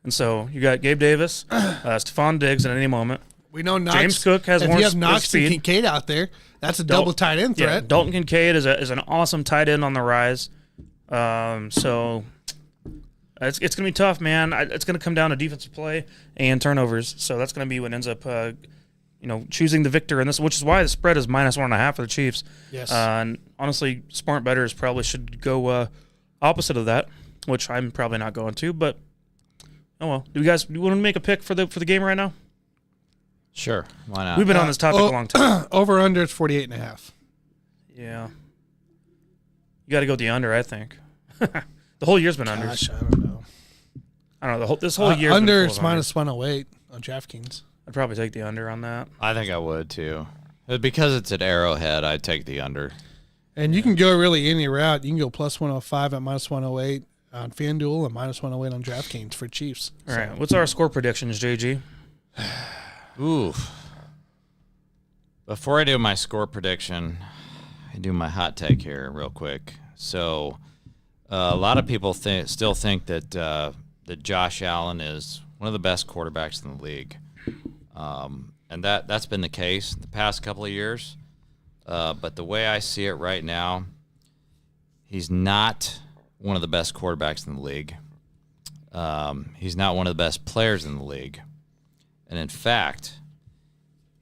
[SPEAKER 3] And so you got Gabe Davis, Stephon Diggs at any moment.
[SPEAKER 4] We know Knox,
[SPEAKER 3] James Cook has more speed.
[SPEAKER 4] If you have Knox and Kincaid out there, that's a double tight end threat.
[SPEAKER 3] Yeah, Dalton Kincaid is an awesome tight end on the rise. So it's going to be tough, man. It's going to come down to defensive play and turnovers. So that's going to be what ends up, choosing the victor in this, which is why the spread is -1.5 for the Chiefs.
[SPEAKER 4] Yes.
[SPEAKER 3] And honestly, smart bettors probably should go opposite of that, which I'm probably not going to. But oh well. Do you want to make a pick for the game right now?
[SPEAKER 1] Sure. Why not?
[SPEAKER 3] We've been on this topic a long time.
[SPEAKER 4] Over under is 48.5.
[SPEAKER 3] Yeah. You got to go with the under, I think. The whole year's been unders.
[SPEAKER 4] Gosh, I don't know.
[SPEAKER 3] I don't know. This whole year.
[SPEAKER 4] Under is minus 108 on DraftKings.
[SPEAKER 3] I'd probably take the under on that.
[SPEAKER 1] I think I would too. Because it's at Arrowhead, I'd take the under.
[SPEAKER 4] And you can go really any route. You can go plus 105 at minus 108 on FanDuel and minus 108 on DraftKings for Chiefs.
[SPEAKER 3] All right. What's our score predictions, JG?
[SPEAKER 1] Ooh. Before I do my score prediction, I do my hot take here real quick. So a lot of people still think that that Josh Allen is one of the best quarterbacks in the league. And that's been the case the past couple of years. But the way I see it right now, he's not one of the best quarterbacks in the league. He's not one of the best players in the league. And in fact,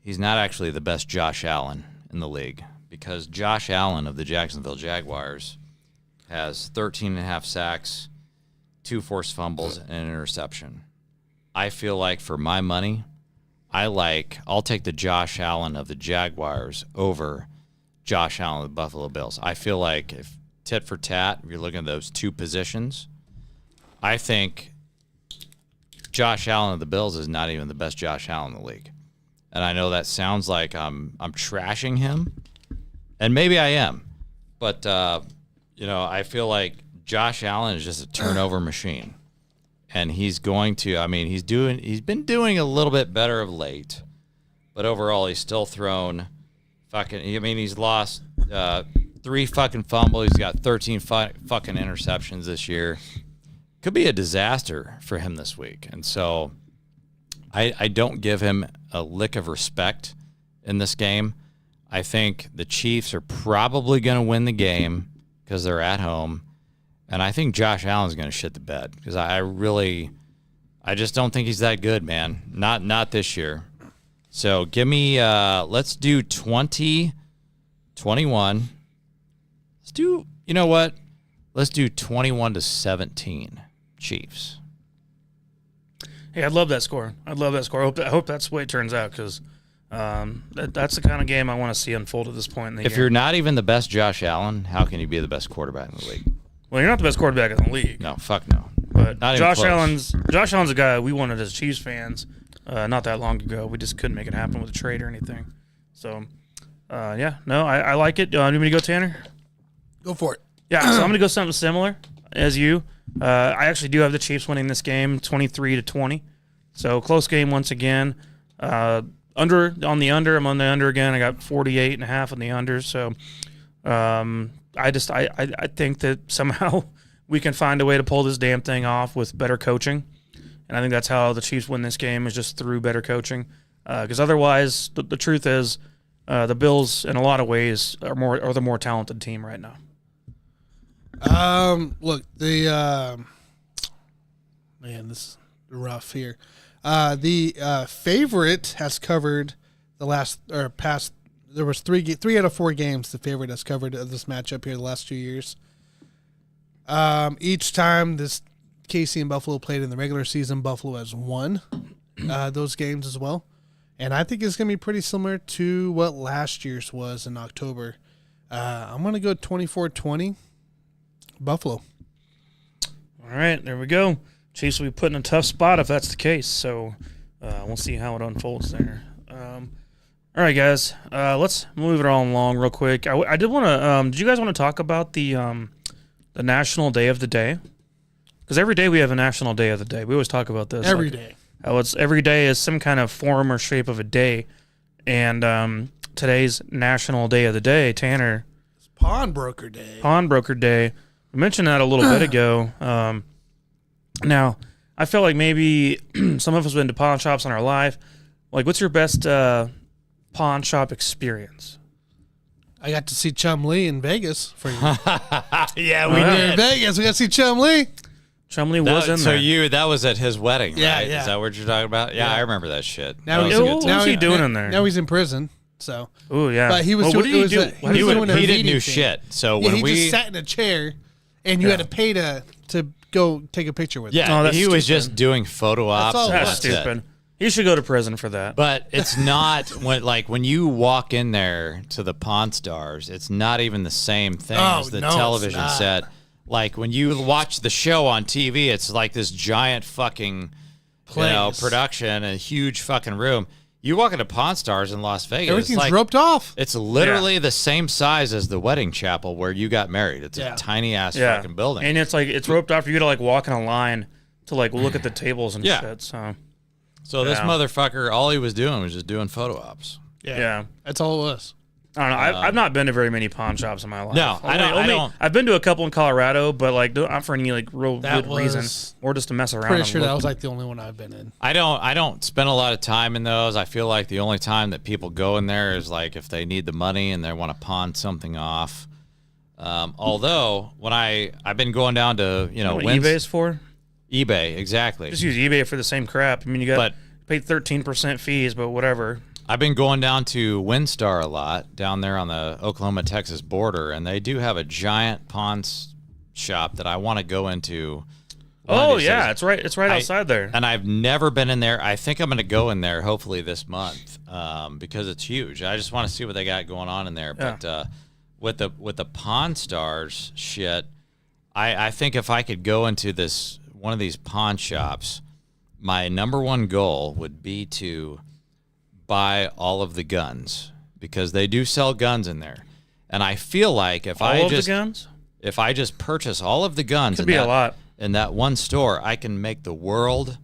[SPEAKER 1] he's not actually the best Josh Allen in the league, because Josh Allen of the Jacksonville Jaguars has 13.5 sacks, 2 forced fumbles, and an interception. I feel like for my money, I'll take the Josh Allen of the Jaguars over Josh Allen of the Buffalo Bills. I feel like if tit for tat, if you're looking at those two positions, I think Josh Allen of the Bills is not even the best Josh Allen in the league. And I know that sounds like I'm trashing him, and maybe I am. But, I feel like Josh Allen is just a turnover machine. And he's going to, he's been doing a little bit better of late. But overall, he's still thrown he's lost 3 fucking fumbles. He's got 13 fucking interceptions this year. Could be a disaster for him this week. And so I don't give him a lick of respect in this game. I think the Chiefs are probably going to win the game because they're at home. And I think Josh Allen's going to shit the bed because I just don't think he's that good, man. Not this year. So give me, let's do 20, 21. You know what? Let's do 21-17 Chiefs.
[SPEAKER 3] Hey, I'd love that score. I hope that's the way it turns out, because that's the kind of game I want to see unfold at this point in the
[SPEAKER 1] If
[SPEAKER 3] year.
[SPEAKER 1] you're not even the best Josh Allen, how can you be the best quarterback in the league?
[SPEAKER 3] Well, you're not the best quarterback in the league.
[SPEAKER 1] No, fuck no.
[SPEAKER 3] But
[SPEAKER 1] not even
[SPEAKER 3] Josh
[SPEAKER 1] close.
[SPEAKER 3] Allen's a guy we wanted as Chiefs fans not that long ago. We just couldn't make it happen with a trade or anything. So, I like it. Do you want me to go, Tanner?
[SPEAKER 4] Go for it.
[SPEAKER 3] Yeah, so I'm going to go something similar as you. I actually do have the Chiefs winning this game 23-20. So close game once again. I'm on the under again. I got 48.5 on the under. So I think that somehow we can find a way to pull this damn thing off with better coaching. And I think that's how the Chiefs win this game, is just through better coaching. Because otherwise, the truth is, the Bills in a lot of ways are the more talented team right now.
[SPEAKER 4] Look, man, this is rough here. The favorite has covered past. There was 3 out of 4 games the favorite has covered this matchup here the last 2 years. Each time this KC and Buffalo played in the regular season, Buffalo has won those games as well. And I think it's going to be pretty similar to what last year's was in October. I'm going to go 24-20. Buffalo.
[SPEAKER 3] All right, there we go. Chiefs will be put in a tough spot if that's the case. So we'll see how it unfolds there. All right, guys, let's move it all along real quick. I did want to. Did you guys want to talk about the National Day of the Day? Because every day we have a National Day of the Day. We always talk about this
[SPEAKER 4] Every day.
[SPEAKER 3] Every day is some kind of form or shape of a day, and today's National Day of the Day, Tanner.
[SPEAKER 4] It's Pawnbroker Day.
[SPEAKER 3] Pawnbroker Day. We mentioned that a little bit ago. Now, I feel like maybe some of us have been to pawn shops in our life. Like, what's your best pawn shop experience?
[SPEAKER 4] I got to see Chum Lee in Vegas for you.
[SPEAKER 1] Yeah,
[SPEAKER 4] we were in Vegas. We got to see Chum Lee.
[SPEAKER 3] Chumley was in there.
[SPEAKER 1] That was at his wedding,
[SPEAKER 4] Yeah,
[SPEAKER 1] right?
[SPEAKER 4] yeah.
[SPEAKER 1] Is that what you're talking about? Yeah, I remember that shit.
[SPEAKER 4] Now
[SPEAKER 1] That
[SPEAKER 4] he's
[SPEAKER 1] was a good time.
[SPEAKER 3] What's he doing in there?
[SPEAKER 4] Now he's in prison. So,
[SPEAKER 3] Oh yeah.
[SPEAKER 4] but he was
[SPEAKER 3] Well, what
[SPEAKER 4] doing,
[SPEAKER 3] did
[SPEAKER 4] it was
[SPEAKER 3] he do?
[SPEAKER 4] a- he was doing a
[SPEAKER 1] He didn't
[SPEAKER 4] meeting
[SPEAKER 1] do
[SPEAKER 4] thing.
[SPEAKER 1] shit. So
[SPEAKER 4] Yeah,
[SPEAKER 1] when
[SPEAKER 4] he
[SPEAKER 1] we
[SPEAKER 4] just sat in a chair, and you had to pay to go take a picture with him.
[SPEAKER 1] yeah,
[SPEAKER 3] Oh, that's
[SPEAKER 1] he was
[SPEAKER 3] stupid.
[SPEAKER 1] just doing photo ops.
[SPEAKER 4] all it
[SPEAKER 1] and
[SPEAKER 3] That's
[SPEAKER 4] was.
[SPEAKER 1] that's it.
[SPEAKER 3] stupid. He should go to prison for that.
[SPEAKER 1] But it's not when you walk in there to the Pawn Stars, it's not even the same thing
[SPEAKER 4] Oh,
[SPEAKER 1] as the
[SPEAKER 4] no, it's
[SPEAKER 1] television
[SPEAKER 4] not.
[SPEAKER 1] set like when you watch the show on TV, it's like this giant fucking production, a huge fucking room. You walk into Pawn Stars in Las Vegas,
[SPEAKER 4] everything's
[SPEAKER 1] like,
[SPEAKER 4] roped off.
[SPEAKER 1] It's literally the same size as the wedding chapel where you got married. It's a tiny ass fucking building,
[SPEAKER 3] and it's like it's roped off for you to like walk in a line to like look at the tables and shit.
[SPEAKER 1] So this motherfucker, all he was doing was just doing photo ops.
[SPEAKER 4] Yeah, that's all it was.
[SPEAKER 3] I don't know. I've not been to very many pawn shops in my life.
[SPEAKER 1] No, I don't.
[SPEAKER 3] I've been to a couple in Colorado, but like not for any like real good reason, or just to mess around.
[SPEAKER 4] Pretty sure that was like the only one I've been in.
[SPEAKER 1] I don't spend a lot of time in those. I feel like the only time that people go in there is like if they need the money and they want to pawn something off. Although when I've been going down to
[SPEAKER 3] you know what eBay's for?
[SPEAKER 1] eBay, exactly.
[SPEAKER 3] Just use eBay for the same crap. I mean, you got paid 13% fees, but whatever.
[SPEAKER 1] I've been going down to WinStar a lot down there on the Oklahoma-Texas border, and they do have a giant pawn shop that I want to go into.
[SPEAKER 3] Oh yeah, it's right outside there.
[SPEAKER 1] And I've never been in there. I think I'm going to go in there hopefully this month because it's huge. I just want to see what they got going on in there. But with the Pawn Stars shit, I think if I could go into one of these pawn shops, my number one goal would be to buy all of the guns because they do sell guns in there, and I feel like if I just purchase all of the guns,
[SPEAKER 3] could be a lot
[SPEAKER 1] in that one store, I can make the world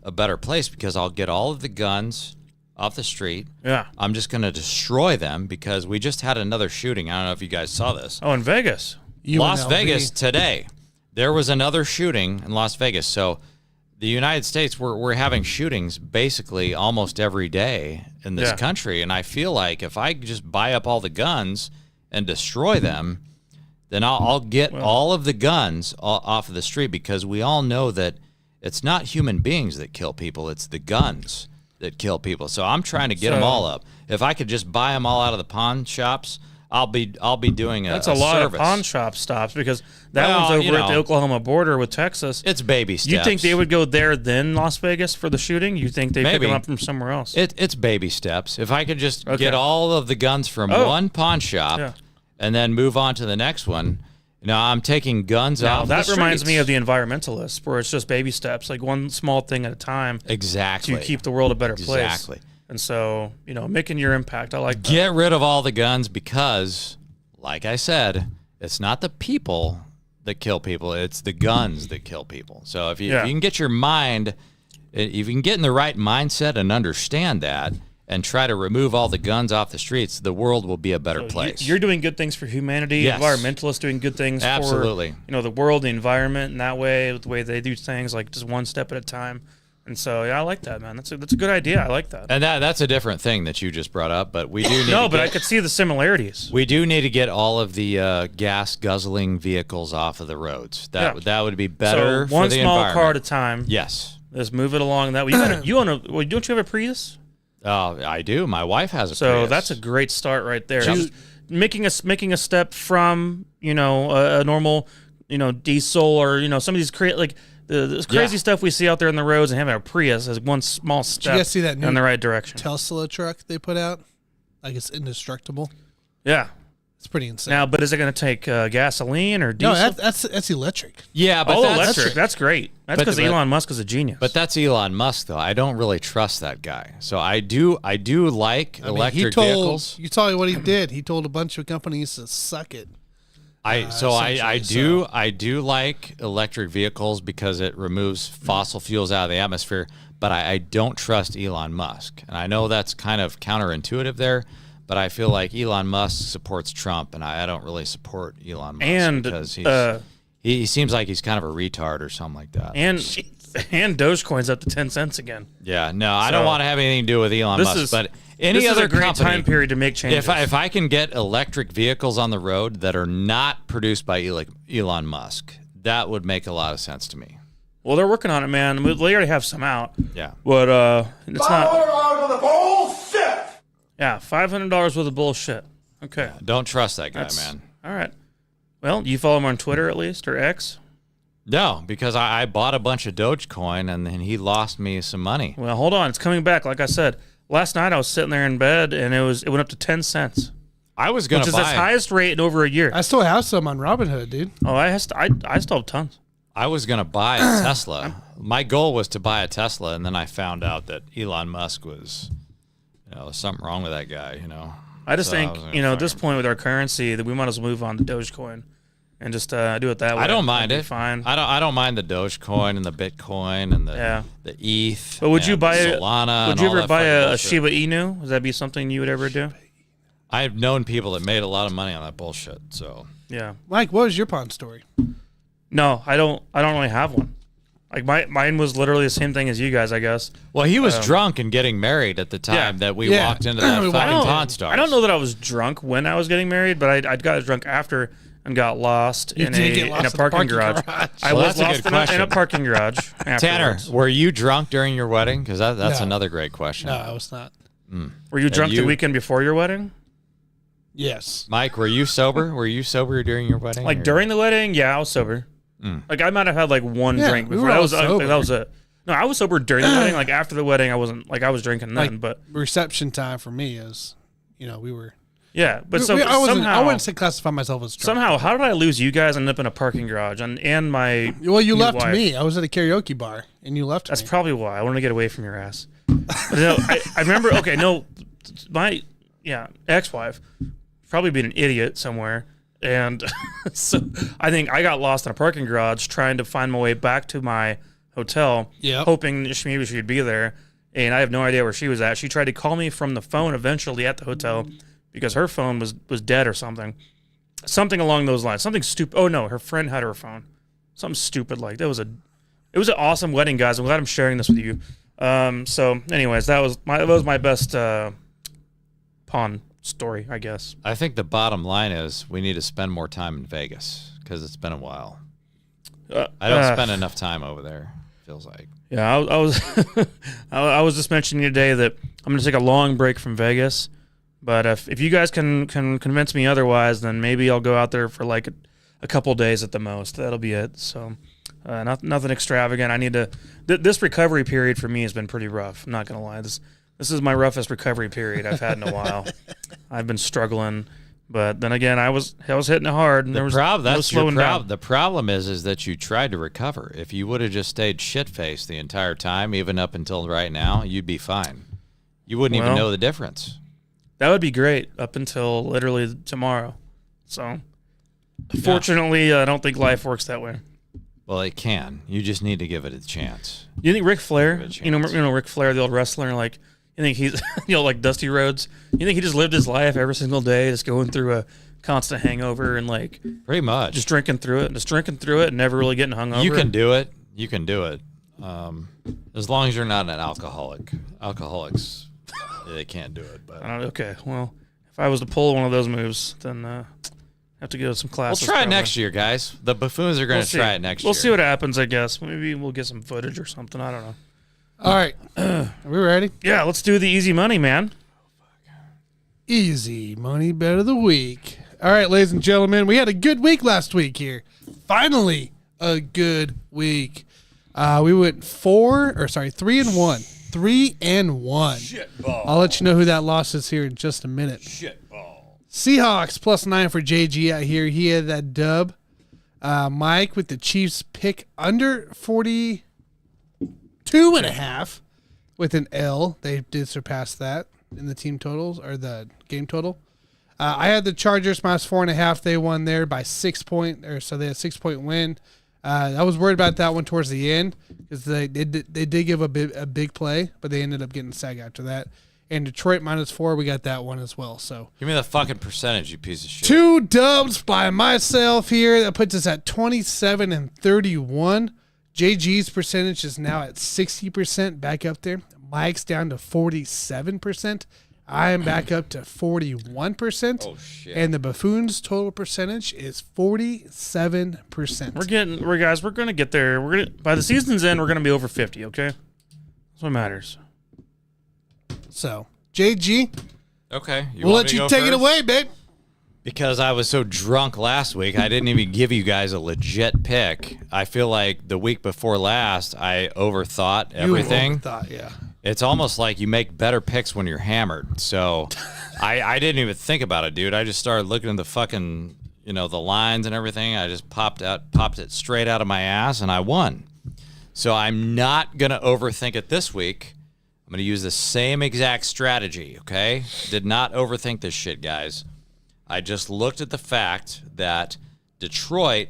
[SPEAKER 1] a better place because I'll get all of the guns off the street.
[SPEAKER 3] Yeah,
[SPEAKER 1] I'm just going to destroy them because we just had another shooting. I don't know if you guys saw this.
[SPEAKER 3] Oh, in Vegas,
[SPEAKER 1] Las Vegas today, there was another shooting in Las Vegas. So the United States, we're having shootings basically almost every day in this country. And I feel like if I just buy up all the guns and destroy them, then I'll get all of the guns off of the street because we all know that it's not human beings that kill people. It's the guns that kill people. So I'm trying to get them all up. If I could just buy them all out of the pawn shops, I'll be doing a
[SPEAKER 3] That's a lot
[SPEAKER 1] service.
[SPEAKER 3] of pawn shop stops because that one's over at the Oklahoma border with Texas.
[SPEAKER 1] It's baby steps.
[SPEAKER 3] You think they would go there then Las Vegas for the shooting? You think they pick them up from somewhere else?
[SPEAKER 1] It's baby steps. If I could just get all of the guns from one pawn shop and then move on to the next one, I'm taking guns off the streets.
[SPEAKER 3] That reminds me of the environmentalists where it's just baby steps, like one small thing at a time.
[SPEAKER 1] Exactly.
[SPEAKER 3] To keep the world a better place.
[SPEAKER 1] Exactly.
[SPEAKER 3] And so, making your impact, I like that.
[SPEAKER 1] Get rid of all the guns because, like I said, it's not the people that kill people, it's the guns that kill people. So if you can get your mind, if you can get in the right mindset and understand that and try to remove all the guns off the streets, the world will be a better place.
[SPEAKER 3] You're doing good things for humanity.
[SPEAKER 1] Yes.
[SPEAKER 3] Environmentalists doing good things for the world, the environment, and that way, the way they do things, like just one step at a time. And so, I like that, man. That's a good idea. I like that.
[SPEAKER 1] And that's a different thing that you just brought up, but we do need
[SPEAKER 3] I could see the similarities.
[SPEAKER 1] We do need to get all of the gas guzzling vehicles off of the roads. That would be better for the environment.
[SPEAKER 3] One small car at a time.
[SPEAKER 1] Yes.
[SPEAKER 3] Let's move it along that way. Don't you have a Prius?
[SPEAKER 1] I do. My wife has a Prius.
[SPEAKER 3] So that's a great start right there. Just making a step from, a normal, diesel or, some of these this crazy stuff we see out there on the roads, and having a Prius as one small step
[SPEAKER 4] Did you guys see that new
[SPEAKER 3] in the right direction.
[SPEAKER 4] Tesla truck they put out? Like it's indestructible.
[SPEAKER 3] Yeah.
[SPEAKER 4] It's pretty insane.
[SPEAKER 3] Now, but is it going to take gasoline or diesel?
[SPEAKER 4] No, that's electric.
[SPEAKER 1] Yeah, but
[SPEAKER 3] electric. That's great. That's because Elon Musk is a genius.
[SPEAKER 1] But that's Elon Musk, though. I don't really trust that guy. So I do like electric vehicles.
[SPEAKER 4] You saw what he did. He told a bunch of companies to suck it.
[SPEAKER 1] I do like electric vehicles because it removes fossil fuels out of the atmosphere, but I don't trust Elon Musk. And I know that's kind of counterintuitive there, but I feel like Elon Musk supports Trump, and I don't really support Elon Musk because he seems like he's kind of a retard or something like that.
[SPEAKER 3] And Dogecoin's up to 10 cents again.
[SPEAKER 1] Yeah, no, I don't want to have anything to do with Elon Musk, but any
[SPEAKER 3] this
[SPEAKER 1] other
[SPEAKER 3] is a great
[SPEAKER 1] company,
[SPEAKER 3] time period to make changes.
[SPEAKER 1] If I can get electric vehicles on the road that are not produced by Elon Musk, that would make a lot of sense to me.
[SPEAKER 3] Well, they're working on it, man. They already have some out.
[SPEAKER 1] Yeah.
[SPEAKER 3] But it's not
[SPEAKER 2] $500 worth of bullshit.
[SPEAKER 3] Yeah, $500 worth of bullshit. Okay.
[SPEAKER 1] Yeah, don't trust that guy, man.
[SPEAKER 3] All right. Well, you follow him on Twitter at least, or X?
[SPEAKER 1] No, because I bought a bunch of Dogecoin and then he lost me some money.
[SPEAKER 3] Well, hold on. It's coming back. Like I said, last night I was sitting there in bed and it went up to 10 cents.
[SPEAKER 1] I was going
[SPEAKER 3] which
[SPEAKER 1] to
[SPEAKER 3] is
[SPEAKER 1] buy.
[SPEAKER 3] its highest rate in over a year.
[SPEAKER 4] I still have some on Robinhood, dude.
[SPEAKER 3] Oh, I still have tons.
[SPEAKER 1] I was going to buy a Tesla. My goal was to buy a Tesla, and then I found out that Elon Musk was, there's something wrong with that guy,
[SPEAKER 3] I just
[SPEAKER 1] So I
[SPEAKER 3] think,
[SPEAKER 1] was gonna
[SPEAKER 3] at this
[SPEAKER 1] fire him.
[SPEAKER 3] point with our currency, that we might as well move on to Dogecoin and just do it that way.
[SPEAKER 1] I don't mind
[SPEAKER 3] That'd be
[SPEAKER 1] it.
[SPEAKER 3] Fine.
[SPEAKER 1] I don't mind the Dogecoin and the Bitcoin and the ETH.
[SPEAKER 3] But would you
[SPEAKER 1] and
[SPEAKER 3] buy
[SPEAKER 1] Solana?
[SPEAKER 3] Would
[SPEAKER 1] and
[SPEAKER 3] you
[SPEAKER 1] all
[SPEAKER 3] ever
[SPEAKER 1] that
[SPEAKER 3] buy
[SPEAKER 1] fucking
[SPEAKER 3] a
[SPEAKER 1] bullshit.
[SPEAKER 3] Shiba Inu? Would that be something you would ever do?
[SPEAKER 1] I've known people that made a lot of money on that bullshit. So
[SPEAKER 3] Yeah.
[SPEAKER 4] Mike, what was your pawn story?
[SPEAKER 3] No, I don't really have one. Like mine was literally the same thing as you guys, I guess.
[SPEAKER 1] well, he was drunk and getting married at the time
[SPEAKER 3] Yeah.
[SPEAKER 1] that we
[SPEAKER 4] Yeah.
[SPEAKER 1] walked into that
[SPEAKER 4] We
[SPEAKER 1] fucking
[SPEAKER 4] walked in.
[SPEAKER 1] Pawn Stars.
[SPEAKER 3] I don't know that I was drunk when I was getting married, but I got drunk after and got lost
[SPEAKER 4] You
[SPEAKER 3] in
[SPEAKER 4] did get
[SPEAKER 3] in
[SPEAKER 4] lost
[SPEAKER 3] a
[SPEAKER 4] in the
[SPEAKER 3] parking
[SPEAKER 4] parking
[SPEAKER 3] garage.
[SPEAKER 4] garage.
[SPEAKER 3] I
[SPEAKER 1] Well,
[SPEAKER 3] was
[SPEAKER 1] that's a
[SPEAKER 3] lost
[SPEAKER 1] good
[SPEAKER 3] in a
[SPEAKER 1] question.
[SPEAKER 3] parking garage.
[SPEAKER 1] Tanner,
[SPEAKER 3] afterwards.
[SPEAKER 1] were you drunk during your wedding? Because that's
[SPEAKER 4] No.
[SPEAKER 1] another great question.
[SPEAKER 4] No, I was not.
[SPEAKER 3] Were you drunk the
[SPEAKER 1] you-
[SPEAKER 3] weekend before your wedding?
[SPEAKER 4] Yes.
[SPEAKER 1] Mike, were you sober? Were you sober during your wedding?
[SPEAKER 3] Like
[SPEAKER 1] or-
[SPEAKER 3] during the wedding, yeah, I was sober. Like I might have had like one
[SPEAKER 4] Yeah,
[SPEAKER 3] drink
[SPEAKER 4] we
[SPEAKER 3] before.
[SPEAKER 4] were all
[SPEAKER 3] That
[SPEAKER 4] sober.
[SPEAKER 3] was it. No, I was sober during the wedding. Like after the wedding, I wasn't. Like I was drinking then,
[SPEAKER 4] Like
[SPEAKER 3] but
[SPEAKER 4] reception time for me is, we were.
[SPEAKER 3] yeah. But
[SPEAKER 4] I
[SPEAKER 3] somehow,
[SPEAKER 4] wouldn't say classify myself as drunk.
[SPEAKER 3] somehow, how did I lose you guys and end up in a parking garage and my?
[SPEAKER 4] Well, you
[SPEAKER 3] new
[SPEAKER 4] left
[SPEAKER 3] wife?
[SPEAKER 4] me. I was at a karaoke bar, and you left
[SPEAKER 3] That's
[SPEAKER 4] me.
[SPEAKER 3] probably why I wanted to get away from your ass. But no, I remember. Okay, no, my ex-wife probably being an idiot somewhere, and so I think I got lost in a parking garage trying to find my way back to my hotel,
[SPEAKER 4] Yep.
[SPEAKER 3] hoping that maybe she'd be there, and I have no idea where she was at. She tried to call me from the phone eventually at the hotel because her phone was dead or something along those lines, something stupid. Oh no, her friend had her phone, something stupid like that. It was an awesome wedding, guys. I'm glad I'm sharing this with you. So, anyways, that was my best pawn story, I guess.
[SPEAKER 1] I think the bottom line is we need to spend more time in Vegas because it's been a while. I don't spend enough time over there. Feels like.
[SPEAKER 3] Yeah, I was I was just mentioning today that I'm going to take a long break from Vegas, but if you guys can convince me otherwise, then maybe I'll go out there for like a couple days at the most. That'll be it. So, nothing extravagant. I need to. This recovery period for me has been pretty rough. I'm not going to lie. This is my roughest recovery period I've had in a while. I've been struggling, but then again, I was hitting it hard, and there was no slowing down.
[SPEAKER 1] The problem is that you tried to recover. If you would have just stayed shit-faced the entire time, even up until right now, you'd be fine. You wouldn't even
[SPEAKER 3] Well,
[SPEAKER 1] know the difference.
[SPEAKER 3] That would be great up until literally tomorrow. So, fortunately, I don't think life works that way.
[SPEAKER 1] Well, it can. You just need to give it a chance.
[SPEAKER 3] You think Ric Flair,
[SPEAKER 1] Give it a
[SPEAKER 3] you know
[SPEAKER 1] chance.
[SPEAKER 3] Ric Flair, the old wrestler, like, you think he's, like Dusty Rhodes, you think he just lived his life every single day, just going through a constant hangover and like
[SPEAKER 1] Pretty much.
[SPEAKER 3] just drinking through it and never really getting hungover?
[SPEAKER 1] You can do it. You can do it. As long as you're not an alcoholic. Alcoholics, they can't do it. But
[SPEAKER 3] Okay, well, if I was to pull one of those moves, then I have to go to some
[SPEAKER 1] we'll
[SPEAKER 3] classes.
[SPEAKER 1] try it
[SPEAKER 3] probably.
[SPEAKER 1] next year, guys. The Buffoons are going
[SPEAKER 3] We'll
[SPEAKER 1] to
[SPEAKER 3] see.
[SPEAKER 1] try it next year.
[SPEAKER 3] We'll see what happens, I guess. Maybe we'll get some footage or something. I don't know.
[SPEAKER 4] All right. Are we ready?
[SPEAKER 3] Yeah, let's do the easy money, man.
[SPEAKER 4] Easy money bet of the week. All right, ladies and gentlemen, we had a good week last week here. Finally, a good week. We went 3-1. 3-1. I'll let you know who that loss is here in just a minute. Seahawks +9 for JG out here. He had that dub. Mike with the Chiefs pick under 42.5 with an L. They did surpass that in the team totals or the game total. I had the Chargers -4.5. They won there by 6 point, or so they had a 6-point win. I was worried about that one towards the end because they did give a big play, but they ended up getting sag after that. And Detroit -4, we got that one as well. So
[SPEAKER 1] Give me the fucking percentage, you piece of shit.
[SPEAKER 4] 2 dubs by myself here. That puts us at 27-31. JG's percentage is now at 60%, back up there. Mike's down to 47%. I am back up to 41%.
[SPEAKER 1] Oh, shit.
[SPEAKER 4] And the Buffoons' total percentage is 47%.
[SPEAKER 3] We're gonna get there. By the season's end, we're gonna be over 50. Okay, that's what matters.
[SPEAKER 4] So, JG,
[SPEAKER 1] Okay.
[SPEAKER 4] we'll let you take it away, babe.
[SPEAKER 1] Because I was so drunk last week, I didn't even give you guys a legit pick. I feel like the week before last, I overthought everything.
[SPEAKER 4] You overthought, yeah.
[SPEAKER 1] It's almost like you make better picks when you're hammered. So I didn't even think about it, dude. I just started looking at the fucking, the lines and everything. I just popped it straight out of my ass, and I won. So I'm not going to overthink it this week. I'm going to use the same exact strategy, okay? Did not overthink this shit, guys. I just looked at the fact that Detroit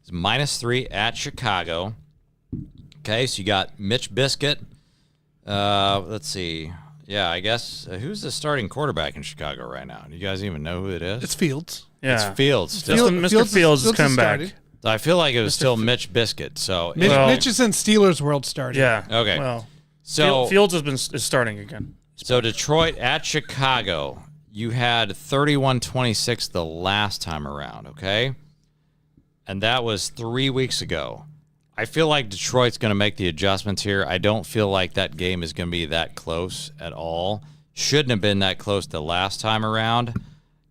[SPEAKER 1] is -3 at Chicago. Okay, so you got Mitch Biscuit. Let's see. Yeah, I guess who's the starting quarterback in Chicago right now? Do you guys even know who it is?
[SPEAKER 4] It's Fields.
[SPEAKER 3] Yeah.
[SPEAKER 1] It's Fields. Still.
[SPEAKER 3] Mr. Fields is coming back.
[SPEAKER 1] I feel like it was still Mitch Biscuit. So
[SPEAKER 4] Mitch is in Steelers World starting.
[SPEAKER 3] Yeah.
[SPEAKER 1] Okay.
[SPEAKER 3] Well,
[SPEAKER 1] so
[SPEAKER 3] Fields is starting again.
[SPEAKER 1] So Detroit at Chicago, you had 31-26 the last time around, okay? And that was 3 weeks ago. I feel like Detroit's going to make the adjustments here. I don't feel like that game is going to be that close at all. Shouldn't have been that close the last time around.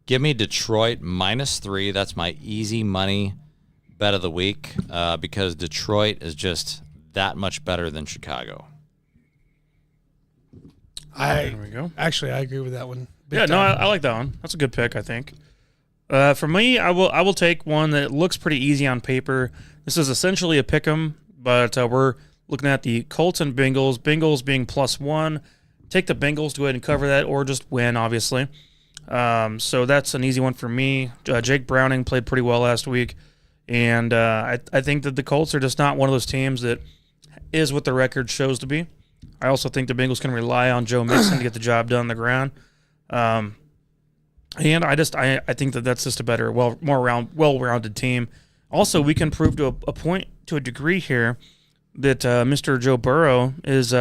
[SPEAKER 1] Give me Detroit -3. That's my easy money bet of the week because Detroit is just that much better than Chicago.
[SPEAKER 3] There we go.
[SPEAKER 4] Actually, I agree with that one.
[SPEAKER 3] Yeah, no, I like that one. That's a good pick, I think. For me, I will take one that looks pretty easy on paper. This is essentially a pick'em, but we're looking at the Colts and Bengals. Bengals being +1. Take the Bengals, go ahead and cover that, or just win, obviously. So that's an easy one for me. Jake Browning played pretty well last week, and I think that the Colts are just not one of those teams that is what the record shows to be. I also think the Bengals can rely on Joe Mixon to get the job done on the ground. And I think that that's just a better, well-rounded team. Also, we can prove to a point, to a degree here, that Mr. Joe Burrow is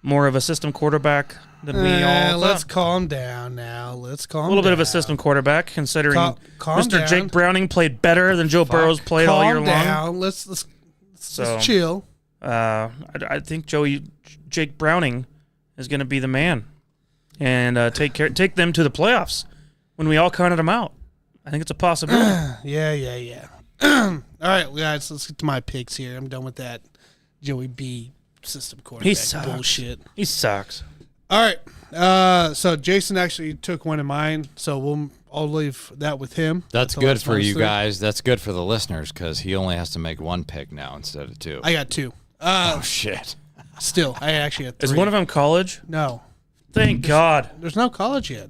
[SPEAKER 3] more of a system quarterback than we all thought.
[SPEAKER 4] Let's calm down now. Let's calm down.
[SPEAKER 3] A little bit of a system quarterback, considering
[SPEAKER 4] calm
[SPEAKER 3] Mr.
[SPEAKER 4] down.
[SPEAKER 3] Jake Browning played better than Joe Burrow's played all year long.
[SPEAKER 4] Calm down. Let's chill.
[SPEAKER 3] I think Jake Browning is going to be the man and take them to the playoffs when we all counted them out. I think it's a possibility.
[SPEAKER 4] Yeah. All right, guys, let's get to my picks here. I'm done with that Joey B system quarterback
[SPEAKER 3] He sucks.
[SPEAKER 4] bullshit.
[SPEAKER 3] He sucks.
[SPEAKER 4] All right, so Jason actually took one of mine, so I'll leave that with him.
[SPEAKER 1] That's
[SPEAKER 4] until
[SPEAKER 1] good
[SPEAKER 4] that's
[SPEAKER 1] for
[SPEAKER 4] my
[SPEAKER 1] you
[SPEAKER 4] three.
[SPEAKER 1] guys. That's good for the listeners because he only has to make one pick now instead of two.
[SPEAKER 4] I got two.
[SPEAKER 1] Oh, shit.
[SPEAKER 4] Still, I actually had three.
[SPEAKER 3] Is one of them college?
[SPEAKER 4] No,
[SPEAKER 3] Thank God.
[SPEAKER 4] there's no college yet.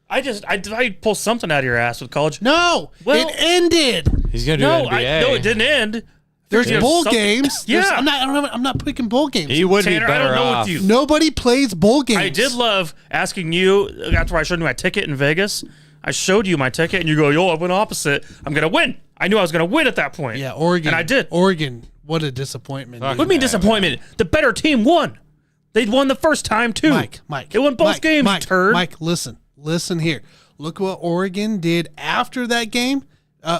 [SPEAKER 3] I pull something out of your ass with college.
[SPEAKER 4] No,
[SPEAKER 3] Well-
[SPEAKER 4] it ended.
[SPEAKER 1] He's going to do
[SPEAKER 3] No,
[SPEAKER 1] NBA.
[SPEAKER 3] it didn't end.
[SPEAKER 4] There's
[SPEAKER 3] There's
[SPEAKER 4] bowl
[SPEAKER 3] something-
[SPEAKER 4] games.
[SPEAKER 3] Yeah.
[SPEAKER 4] I'm not picking bowl games.
[SPEAKER 1] He would
[SPEAKER 3] Tanner,
[SPEAKER 1] be
[SPEAKER 3] I
[SPEAKER 1] better
[SPEAKER 3] don't know
[SPEAKER 1] off.
[SPEAKER 3] with you.
[SPEAKER 4] Nobody plays bowl games.
[SPEAKER 3] I did love asking you after I showed you my ticket in Vegas. I showed you my ticket, and you go, "Yo, I went opposite. I'm gonna win." I knew I was gonna win at that point.
[SPEAKER 4] Yeah, Oregon.
[SPEAKER 3] and I did.
[SPEAKER 4] Oregon. What a disappointment.
[SPEAKER 1] Fuck.
[SPEAKER 4] dude.
[SPEAKER 3] What do you mean disappointment? The better team won. They'd won the first time too.
[SPEAKER 4] Mike.
[SPEAKER 3] They won both games. Turd.
[SPEAKER 4] Mike, listen here. Look what Oregon did after that game.
[SPEAKER 3] I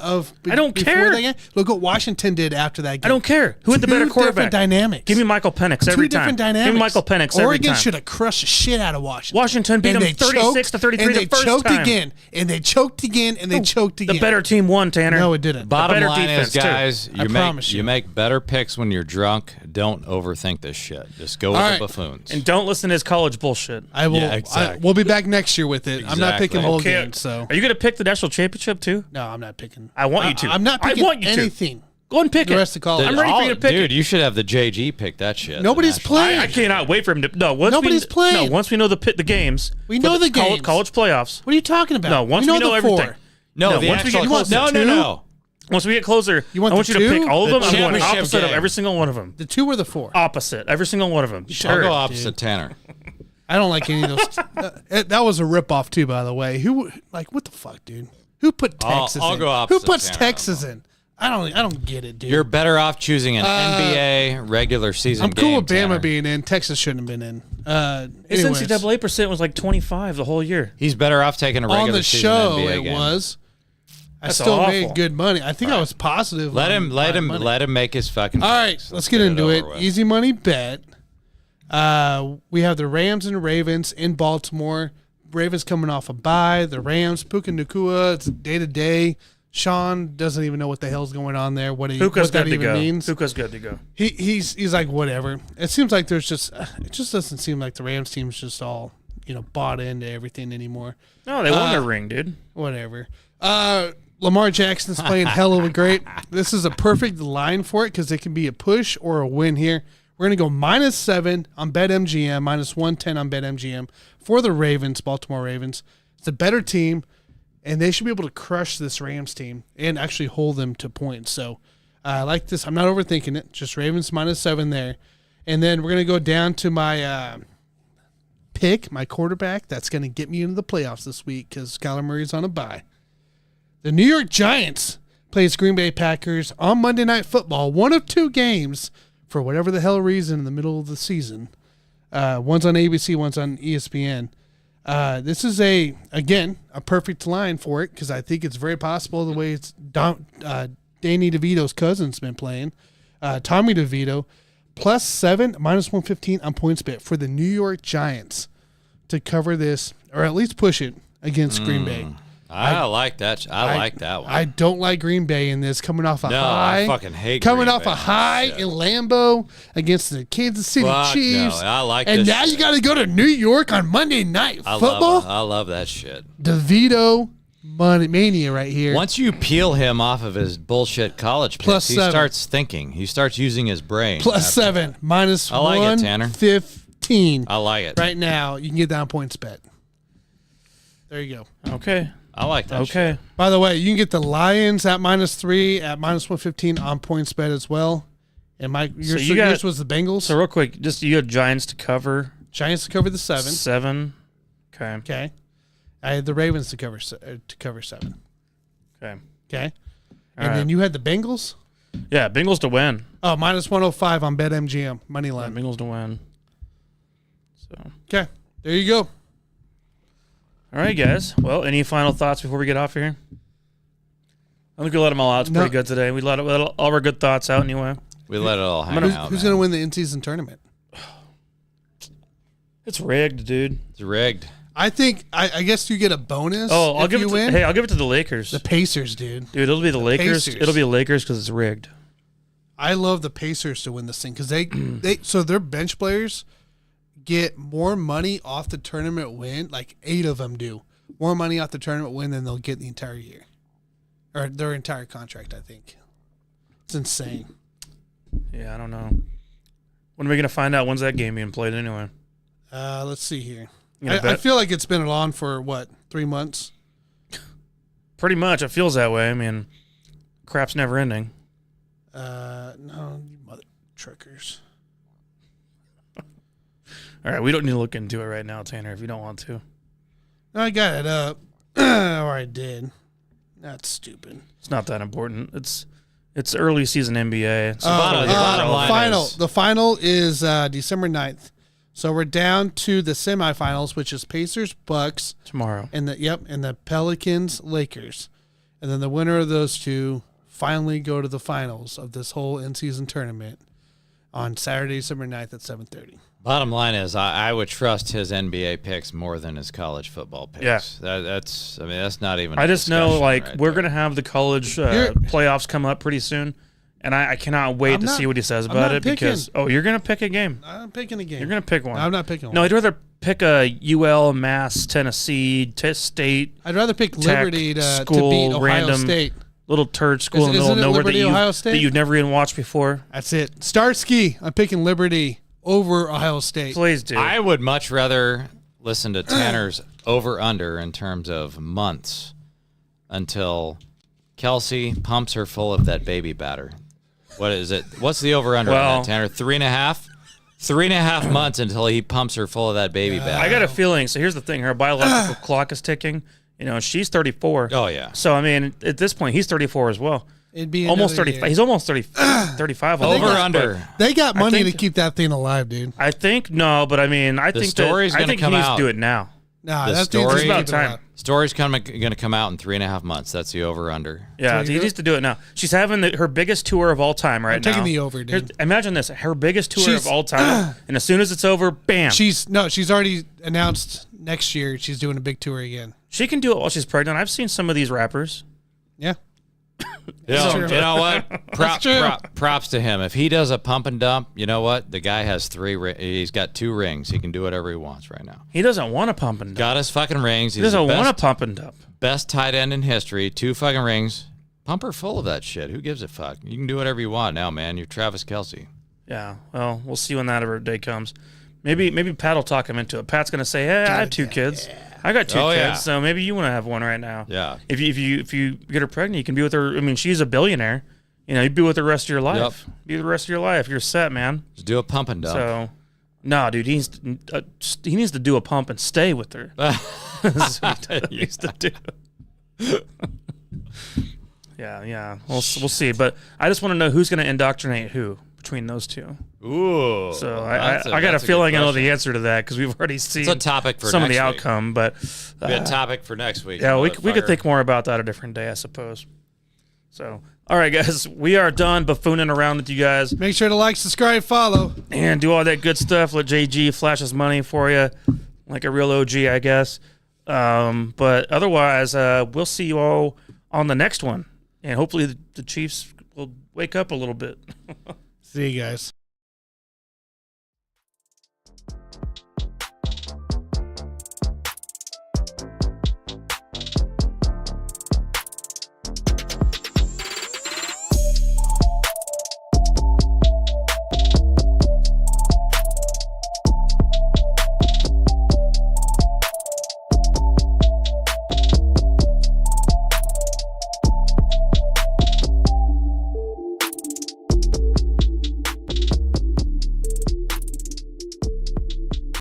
[SPEAKER 3] don't
[SPEAKER 4] before
[SPEAKER 3] care.
[SPEAKER 4] that game. Look what Washington did after that game.
[SPEAKER 3] I don't care. Who had the better
[SPEAKER 4] Two
[SPEAKER 3] quarterback?
[SPEAKER 4] different dynamics.
[SPEAKER 3] Give me Michael Penix every
[SPEAKER 4] Two
[SPEAKER 3] time.
[SPEAKER 4] different dynamics.
[SPEAKER 3] Give me Michael Penix every
[SPEAKER 4] Oregon
[SPEAKER 3] time.
[SPEAKER 4] should have crushed the shit out of Washington.
[SPEAKER 3] Washington beat
[SPEAKER 4] And
[SPEAKER 3] them
[SPEAKER 4] they
[SPEAKER 3] 36 to 33
[SPEAKER 4] and
[SPEAKER 3] the
[SPEAKER 4] they
[SPEAKER 3] first
[SPEAKER 4] choked
[SPEAKER 3] time.
[SPEAKER 4] again. And they choked again. And they choked again.
[SPEAKER 3] The better team won, Tanner.
[SPEAKER 4] No, it didn't.
[SPEAKER 1] Bottom
[SPEAKER 3] better
[SPEAKER 1] line
[SPEAKER 3] defense,
[SPEAKER 1] is,
[SPEAKER 3] too.
[SPEAKER 1] guys,
[SPEAKER 4] I promise
[SPEAKER 1] you
[SPEAKER 4] you.
[SPEAKER 1] make better picks when you're drunk. Don't overthink this shit. Just go with
[SPEAKER 4] All
[SPEAKER 1] the
[SPEAKER 4] right.
[SPEAKER 1] buffoons.
[SPEAKER 3] And don't listen to his college bullshit.
[SPEAKER 4] I will.
[SPEAKER 1] Yeah, exactly.
[SPEAKER 4] We'll be back next year with it. I'm not
[SPEAKER 1] Exactly.
[SPEAKER 4] picking bowl
[SPEAKER 3] Okay.
[SPEAKER 4] games. So
[SPEAKER 3] Are you going to pick the national championship too?
[SPEAKER 4] no, I'm not picking.
[SPEAKER 3] I want you to.
[SPEAKER 4] I'm not picking
[SPEAKER 3] I want you
[SPEAKER 4] anything.
[SPEAKER 3] to. Go and pick
[SPEAKER 4] The
[SPEAKER 3] it.
[SPEAKER 4] rest of college.
[SPEAKER 3] I'm ready for you to pick
[SPEAKER 1] dude,
[SPEAKER 3] it.
[SPEAKER 1] you should have the JG pick that shit.
[SPEAKER 4] Nobody's
[SPEAKER 1] The national-
[SPEAKER 4] playing.
[SPEAKER 3] I cannot wait for him to. No, once
[SPEAKER 4] Nobody's playing.
[SPEAKER 3] No, once we know the games.
[SPEAKER 4] We
[SPEAKER 3] for
[SPEAKER 4] know the games.
[SPEAKER 3] College playoffs.
[SPEAKER 4] What are you talking about?
[SPEAKER 3] No, once
[SPEAKER 4] we
[SPEAKER 3] we
[SPEAKER 4] know
[SPEAKER 3] know
[SPEAKER 4] the four.
[SPEAKER 3] everything.
[SPEAKER 1] No,
[SPEAKER 3] No,
[SPEAKER 1] the
[SPEAKER 3] once we
[SPEAKER 1] actual
[SPEAKER 3] get close to
[SPEAKER 1] no,
[SPEAKER 4] two?
[SPEAKER 1] no.
[SPEAKER 3] Once we get closer,
[SPEAKER 4] You want
[SPEAKER 3] I want
[SPEAKER 4] the
[SPEAKER 3] you to
[SPEAKER 4] two?
[SPEAKER 3] pick all of
[SPEAKER 1] The
[SPEAKER 3] them. I'm going
[SPEAKER 1] championship
[SPEAKER 3] opposite of
[SPEAKER 1] game.
[SPEAKER 3] every single one of them.
[SPEAKER 4] The two or the four?
[SPEAKER 3] Opposite. Every single one of them.
[SPEAKER 1] I'll
[SPEAKER 3] Sure.
[SPEAKER 1] go opposite Tanner.
[SPEAKER 4] I don't like any of those. That was a ripoff too, by the way. What the fuck, dude? Who put Texas
[SPEAKER 1] I'll
[SPEAKER 4] in?
[SPEAKER 1] go
[SPEAKER 4] Who
[SPEAKER 1] opposite
[SPEAKER 4] puts
[SPEAKER 1] Tanner.
[SPEAKER 4] Texas in? I don't get it, dude.
[SPEAKER 1] You're better off choosing an NBA regular season
[SPEAKER 4] I'm
[SPEAKER 1] game.
[SPEAKER 4] cool with Bama
[SPEAKER 1] Tanner.
[SPEAKER 4] being in. Texas shouldn't have been in.
[SPEAKER 3] His
[SPEAKER 4] Anyways,
[SPEAKER 3] NCAA percent was like 25 the whole year.
[SPEAKER 1] He's better off taking a regular
[SPEAKER 4] on the
[SPEAKER 1] season
[SPEAKER 4] show
[SPEAKER 1] NBA
[SPEAKER 4] it
[SPEAKER 1] game.
[SPEAKER 4] was. I
[SPEAKER 3] That's
[SPEAKER 4] still
[SPEAKER 3] awful.
[SPEAKER 4] made good money. I think I was positive.
[SPEAKER 1] Let
[SPEAKER 4] on
[SPEAKER 1] him
[SPEAKER 4] my money.
[SPEAKER 1] let him make his fucking.
[SPEAKER 4] All right,
[SPEAKER 1] picks.
[SPEAKER 4] let's get into it.
[SPEAKER 1] over with.
[SPEAKER 4] Easy money bet. We have the Rams and Ravens in Baltimore. Ravens coming off a bye. The Rams, Puka Nakua, it's day to day. Sean doesn't even know what the hell's going on there. What
[SPEAKER 3] Puka's
[SPEAKER 4] that
[SPEAKER 3] good to
[SPEAKER 4] even
[SPEAKER 3] go.
[SPEAKER 4] means.
[SPEAKER 3] Puka's good to go.
[SPEAKER 4] He's like whatever. It seems like it just doesn't seem like the Rams team's just all bought into everything anymore.
[SPEAKER 3] No, they won their ring, dude.
[SPEAKER 4] Whatever. Lamar Jackson's playing hell of a great. This is a perfect line for it because it can be a push or a win here. We're going to go -7 on BetMGM, -110 on BetMGM for the Ravens, Baltimore Ravens. It's a better team, and they should be able to crush this Rams team and actually hold them to points. So I like this. I'm not overthinking it. Just Ravens -7 there. And then we're going to go down to my pick, my quarterback that's going to get me into the playoffs this week because Kyler Murray's on a bye. The New York Giants plays Green Bay Packers on Monday Night Football, one of two games for whatever the hell reason in the middle of the season. One's on ABC, one's on ESPN. This is a perfect line for it because I think it's very possible the way it's Danny DeVito's cousin's been playing. Tommy DeVito, +7, -115 on PointsBet for the New York Giants to cover this or at least push it against Green Bay.
[SPEAKER 1] I like that. I like that one.
[SPEAKER 4] I don't like Green Bay in this coming off a high.
[SPEAKER 1] I fucking hate
[SPEAKER 4] coming
[SPEAKER 1] Green
[SPEAKER 4] off
[SPEAKER 1] Bay.
[SPEAKER 4] a high
[SPEAKER 1] Shit.
[SPEAKER 4] in Lambeau against the Kansas City
[SPEAKER 1] Fuck
[SPEAKER 4] Chiefs.
[SPEAKER 1] no, I like
[SPEAKER 4] and
[SPEAKER 1] this
[SPEAKER 4] now you
[SPEAKER 1] shit.
[SPEAKER 4] got to go to New York on Monday Night Football.
[SPEAKER 1] I love that shit.
[SPEAKER 4] DeVito mania right here.
[SPEAKER 1] Once you peel him off of his bullshit college picks, he
[SPEAKER 4] +7.
[SPEAKER 1] starts thinking. He starts using his brain.
[SPEAKER 4] +7,
[SPEAKER 1] I like it, Tanner.
[SPEAKER 4] -115.
[SPEAKER 1] I like it.
[SPEAKER 4] Right now, you can get down PointsBet. There you go.
[SPEAKER 3] Okay.
[SPEAKER 1] I like that shit.
[SPEAKER 3] Okay.
[SPEAKER 4] By the way, you can get the Lions at -3 at -115 on PointsBet as well. And yours was the Bengals.
[SPEAKER 3] So real quick, just you had Giants to cover.
[SPEAKER 4] Giants to cover the 7.
[SPEAKER 3] 7. Okay.
[SPEAKER 4] Okay. I had the Ravens to cover 7.
[SPEAKER 3] Okay.
[SPEAKER 4] Okay.
[SPEAKER 3] All
[SPEAKER 4] And
[SPEAKER 3] right.
[SPEAKER 4] then you had the Bengals.
[SPEAKER 3] Yeah, Bengals to win.
[SPEAKER 4] Oh, -105 on BetMGM money
[SPEAKER 3] Yeah,
[SPEAKER 4] line.
[SPEAKER 3] Bengals to win. So,
[SPEAKER 4] Okay. There you go.
[SPEAKER 3] all right, guys. Well, any final thoughts before we get off here? I think we let them all out. It's
[SPEAKER 4] No.
[SPEAKER 3] pretty good today. We let all our good thoughts out anyway.
[SPEAKER 1] We let it all hang out.
[SPEAKER 4] Who's
[SPEAKER 1] man.
[SPEAKER 4] going to win the in-season tournament?
[SPEAKER 3] It's rigged, dude.
[SPEAKER 1] It's rigged.
[SPEAKER 4] I think. I guess you get a bonus.
[SPEAKER 3] Oh, I'll
[SPEAKER 4] if
[SPEAKER 3] give
[SPEAKER 4] you
[SPEAKER 3] it.
[SPEAKER 4] win.
[SPEAKER 3] Hey, I'll give it to the Lakers.
[SPEAKER 4] The Pacers, dude.
[SPEAKER 3] Dude, it'll be the Lakers.
[SPEAKER 4] Pacers.
[SPEAKER 3] It'll be the Lakers because it's rigged.
[SPEAKER 4] I love the Pacers to win this thing because so their bench players get more money off the tournament win. Like 8 of them do more money off the tournament win than they'll get the entire year or their entire contract. I think it's insane.
[SPEAKER 3] Yeah, I don't know. When are we gonna find out? When's that game being played anyway?
[SPEAKER 4] Let's see here.
[SPEAKER 3] You gonna
[SPEAKER 4] I
[SPEAKER 3] bet?
[SPEAKER 4] feel like it's been on for 3 months.
[SPEAKER 3] Pretty much. It feels that way. I mean, crap's never ending.
[SPEAKER 4] No, you mother truckers.
[SPEAKER 3] All right, we don't need to look into it right now, Tanner, if you don't want to.
[SPEAKER 4] I got it up. Or I did. That's stupid.
[SPEAKER 3] It's not that important. It's early season NBA. So
[SPEAKER 1] bottom line is-
[SPEAKER 4] The final is December 9th. So we're down to the semifinals, which is Pacers, Bucks,
[SPEAKER 3] tomorrow.
[SPEAKER 4] and the Pelicans, Lakers. And then the winner of those two finally go to the finals of this whole in-season tournament on Saturday, December 9th at 7:30.
[SPEAKER 1] Bottom line is, I would trust his NBA picks more than his college football picks.
[SPEAKER 3] Yeah.
[SPEAKER 1] That's not even.
[SPEAKER 3] I
[SPEAKER 1] a
[SPEAKER 3] just know,
[SPEAKER 1] discussion
[SPEAKER 3] like,
[SPEAKER 1] right
[SPEAKER 3] we're
[SPEAKER 1] there.
[SPEAKER 3] going to have the college playoffs come up pretty soon. And I cannot wait to see what he says about it because, you're going to pick a game.
[SPEAKER 4] I'm picking a game.
[SPEAKER 3] You're going to pick one.
[SPEAKER 4] I'm not picking one.
[SPEAKER 3] No, I'd rather pick a UL, Mass, Tennessee, State,
[SPEAKER 4] I'd rather pick
[SPEAKER 3] Tech,
[SPEAKER 4] Liberty to
[SPEAKER 3] school,
[SPEAKER 4] beat Ohio
[SPEAKER 3] random
[SPEAKER 4] State.
[SPEAKER 3] little turd school in the middle of
[SPEAKER 4] Isn't it
[SPEAKER 3] nowhere
[SPEAKER 4] Liberty, Ohio State?
[SPEAKER 3] that you've never even watched before.
[SPEAKER 4] That's it. Starsky. I'm picking Liberty over Ohio State.
[SPEAKER 3] Please do.
[SPEAKER 1] I would much rather listen to Tanner's over/under in terms of months until Kelsey pumps her full of that baby batter. What is it? What's the over/under on that, Tanner? 3.5? 3.5 months until he pumps her full of that baby batter.
[SPEAKER 3] I got a feeling. So here's the thing: her biological clock is ticking. You know, she's 34.
[SPEAKER 1] Oh yeah.
[SPEAKER 3] So I mean, at this point, he's 34 as well.
[SPEAKER 4] It'd be
[SPEAKER 3] Almost
[SPEAKER 4] another
[SPEAKER 3] 35.
[SPEAKER 4] year.
[SPEAKER 3] He's almost 35.
[SPEAKER 1] Over/under.
[SPEAKER 4] They got money
[SPEAKER 3] think-
[SPEAKER 4] to keep that thing alive, dude.
[SPEAKER 3] I think no, but I mean, I think
[SPEAKER 1] story's
[SPEAKER 3] that, I
[SPEAKER 1] gonna
[SPEAKER 3] think he
[SPEAKER 1] come
[SPEAKER 3] needs
[SPEAKER 1] out.
[SPEAKER 3] to do it now.
[SPEAKER 4] Nah,
[SPEAKER 1] The
[SPEAKER 4] that
[SPEAKER 1] story-
[SPEAKER 4] dude's
[SPEAKER 1] It's
[SPEAKER 3] about
[SPEAKER 4] keep it
[SPEAKER 3] time.
[SPEAKER 4] alive.
[SPEAKER 1] Story's going to come out in 3.5 months. That's the over/under.
[SPEAKER 3] Yeah,
[SPEAKER 4] So
[SPEAKER 3] he
[SPEAKER 4] you
[SPEAKER 3] needs to do it now. She's having her biggest tour of all time right
[SPEAKER 4] I'm
[SPEAKER 3] now.
[SPEAKER 4] taking the over, dude.
[SPEAKER 3] Here's- imagine this: her biggest tour
[SPEAKER 4] She's-
[SPEAKER 3] of all time, and as soon as it's over, bam,
[SPEAKER 4] She's already announced next year she's doing a big tour again.
[SPEAKER 3] she can do it while she's pregnant. I've seen some of these rappers.
[SPEAKER 4] Yeah. true.
[SPEAKER 1] You know what? Props to him. If he does a pump and dump, you know what? The guy has he's got 2 rings. He can do whatever he wants right now.
[SPEAKER 3] He doesn't want to pump and dump.
[SPEAKER 1] Got his fucking rings.
[SPEAKER 3] He doesn't want to pump and dump.
[SPEAKER 1] Best tight end in history. 2 fucking rings. Pumper full of that shit. Who gives a fuck? You can do whatever you want now, man. You're Travis Kelce.
[SPEAKER 3] Yeah. Well, we'll see when that ever day comes. Maybe Pat will talk him into it. Pat's gonna say, "Hey, I have 2 kids. I got 2 kids,
[SPEAKER 1] yeah.
[SPEAKER 3] so maybe you want to have one right now."
[SPEAKER 1] Yeah.
[SPEAKER 3] If you get her pregnant, you can be with her. I mean, she's a billionaire. You know, you'd be with her the rest of your life.
[SPEAKER 1] Yep.
[SPEAKER 3] Be the rest of your life. You're set, man.
[SPEAKER 1] Just do a pump and dump.
[SPEAKER 3] So, no, dude, he needs to do a pump and stay with her. That's what he needs to do. Yeah. We'll see. But I just want to know who's going to indoctrinate who between those 2.
[SPEAKER 1] Ooh.
[SPEAKER 3] So I got a feeling I know the answer to that because we've already seen
[SPEAKER 1] It's a topic for
[SPEAKER 3] some of
[SPEAKER 1] next
[SPEAKER 3] the
[SPEAKER 1] week.
[SPEAKER 3] outcome. But
[SPEAKER 1] Be a topic for next week.
[SPEAKER 3] yeah, we could think more about that a different day, I suppose. So, all right, guys, we are done buffooning around with you guys.
[SPEAKER 4] Make sure to like, subscribe, follow.
[SPEAKER 3] And do all that good stuff. Let JG flash his money for you like a real OG, I guess. But otherwise, we'll see you all on the next one. And hopefully the Chiefs will wake up a little bit.
[SPEAKER 4] See you guys.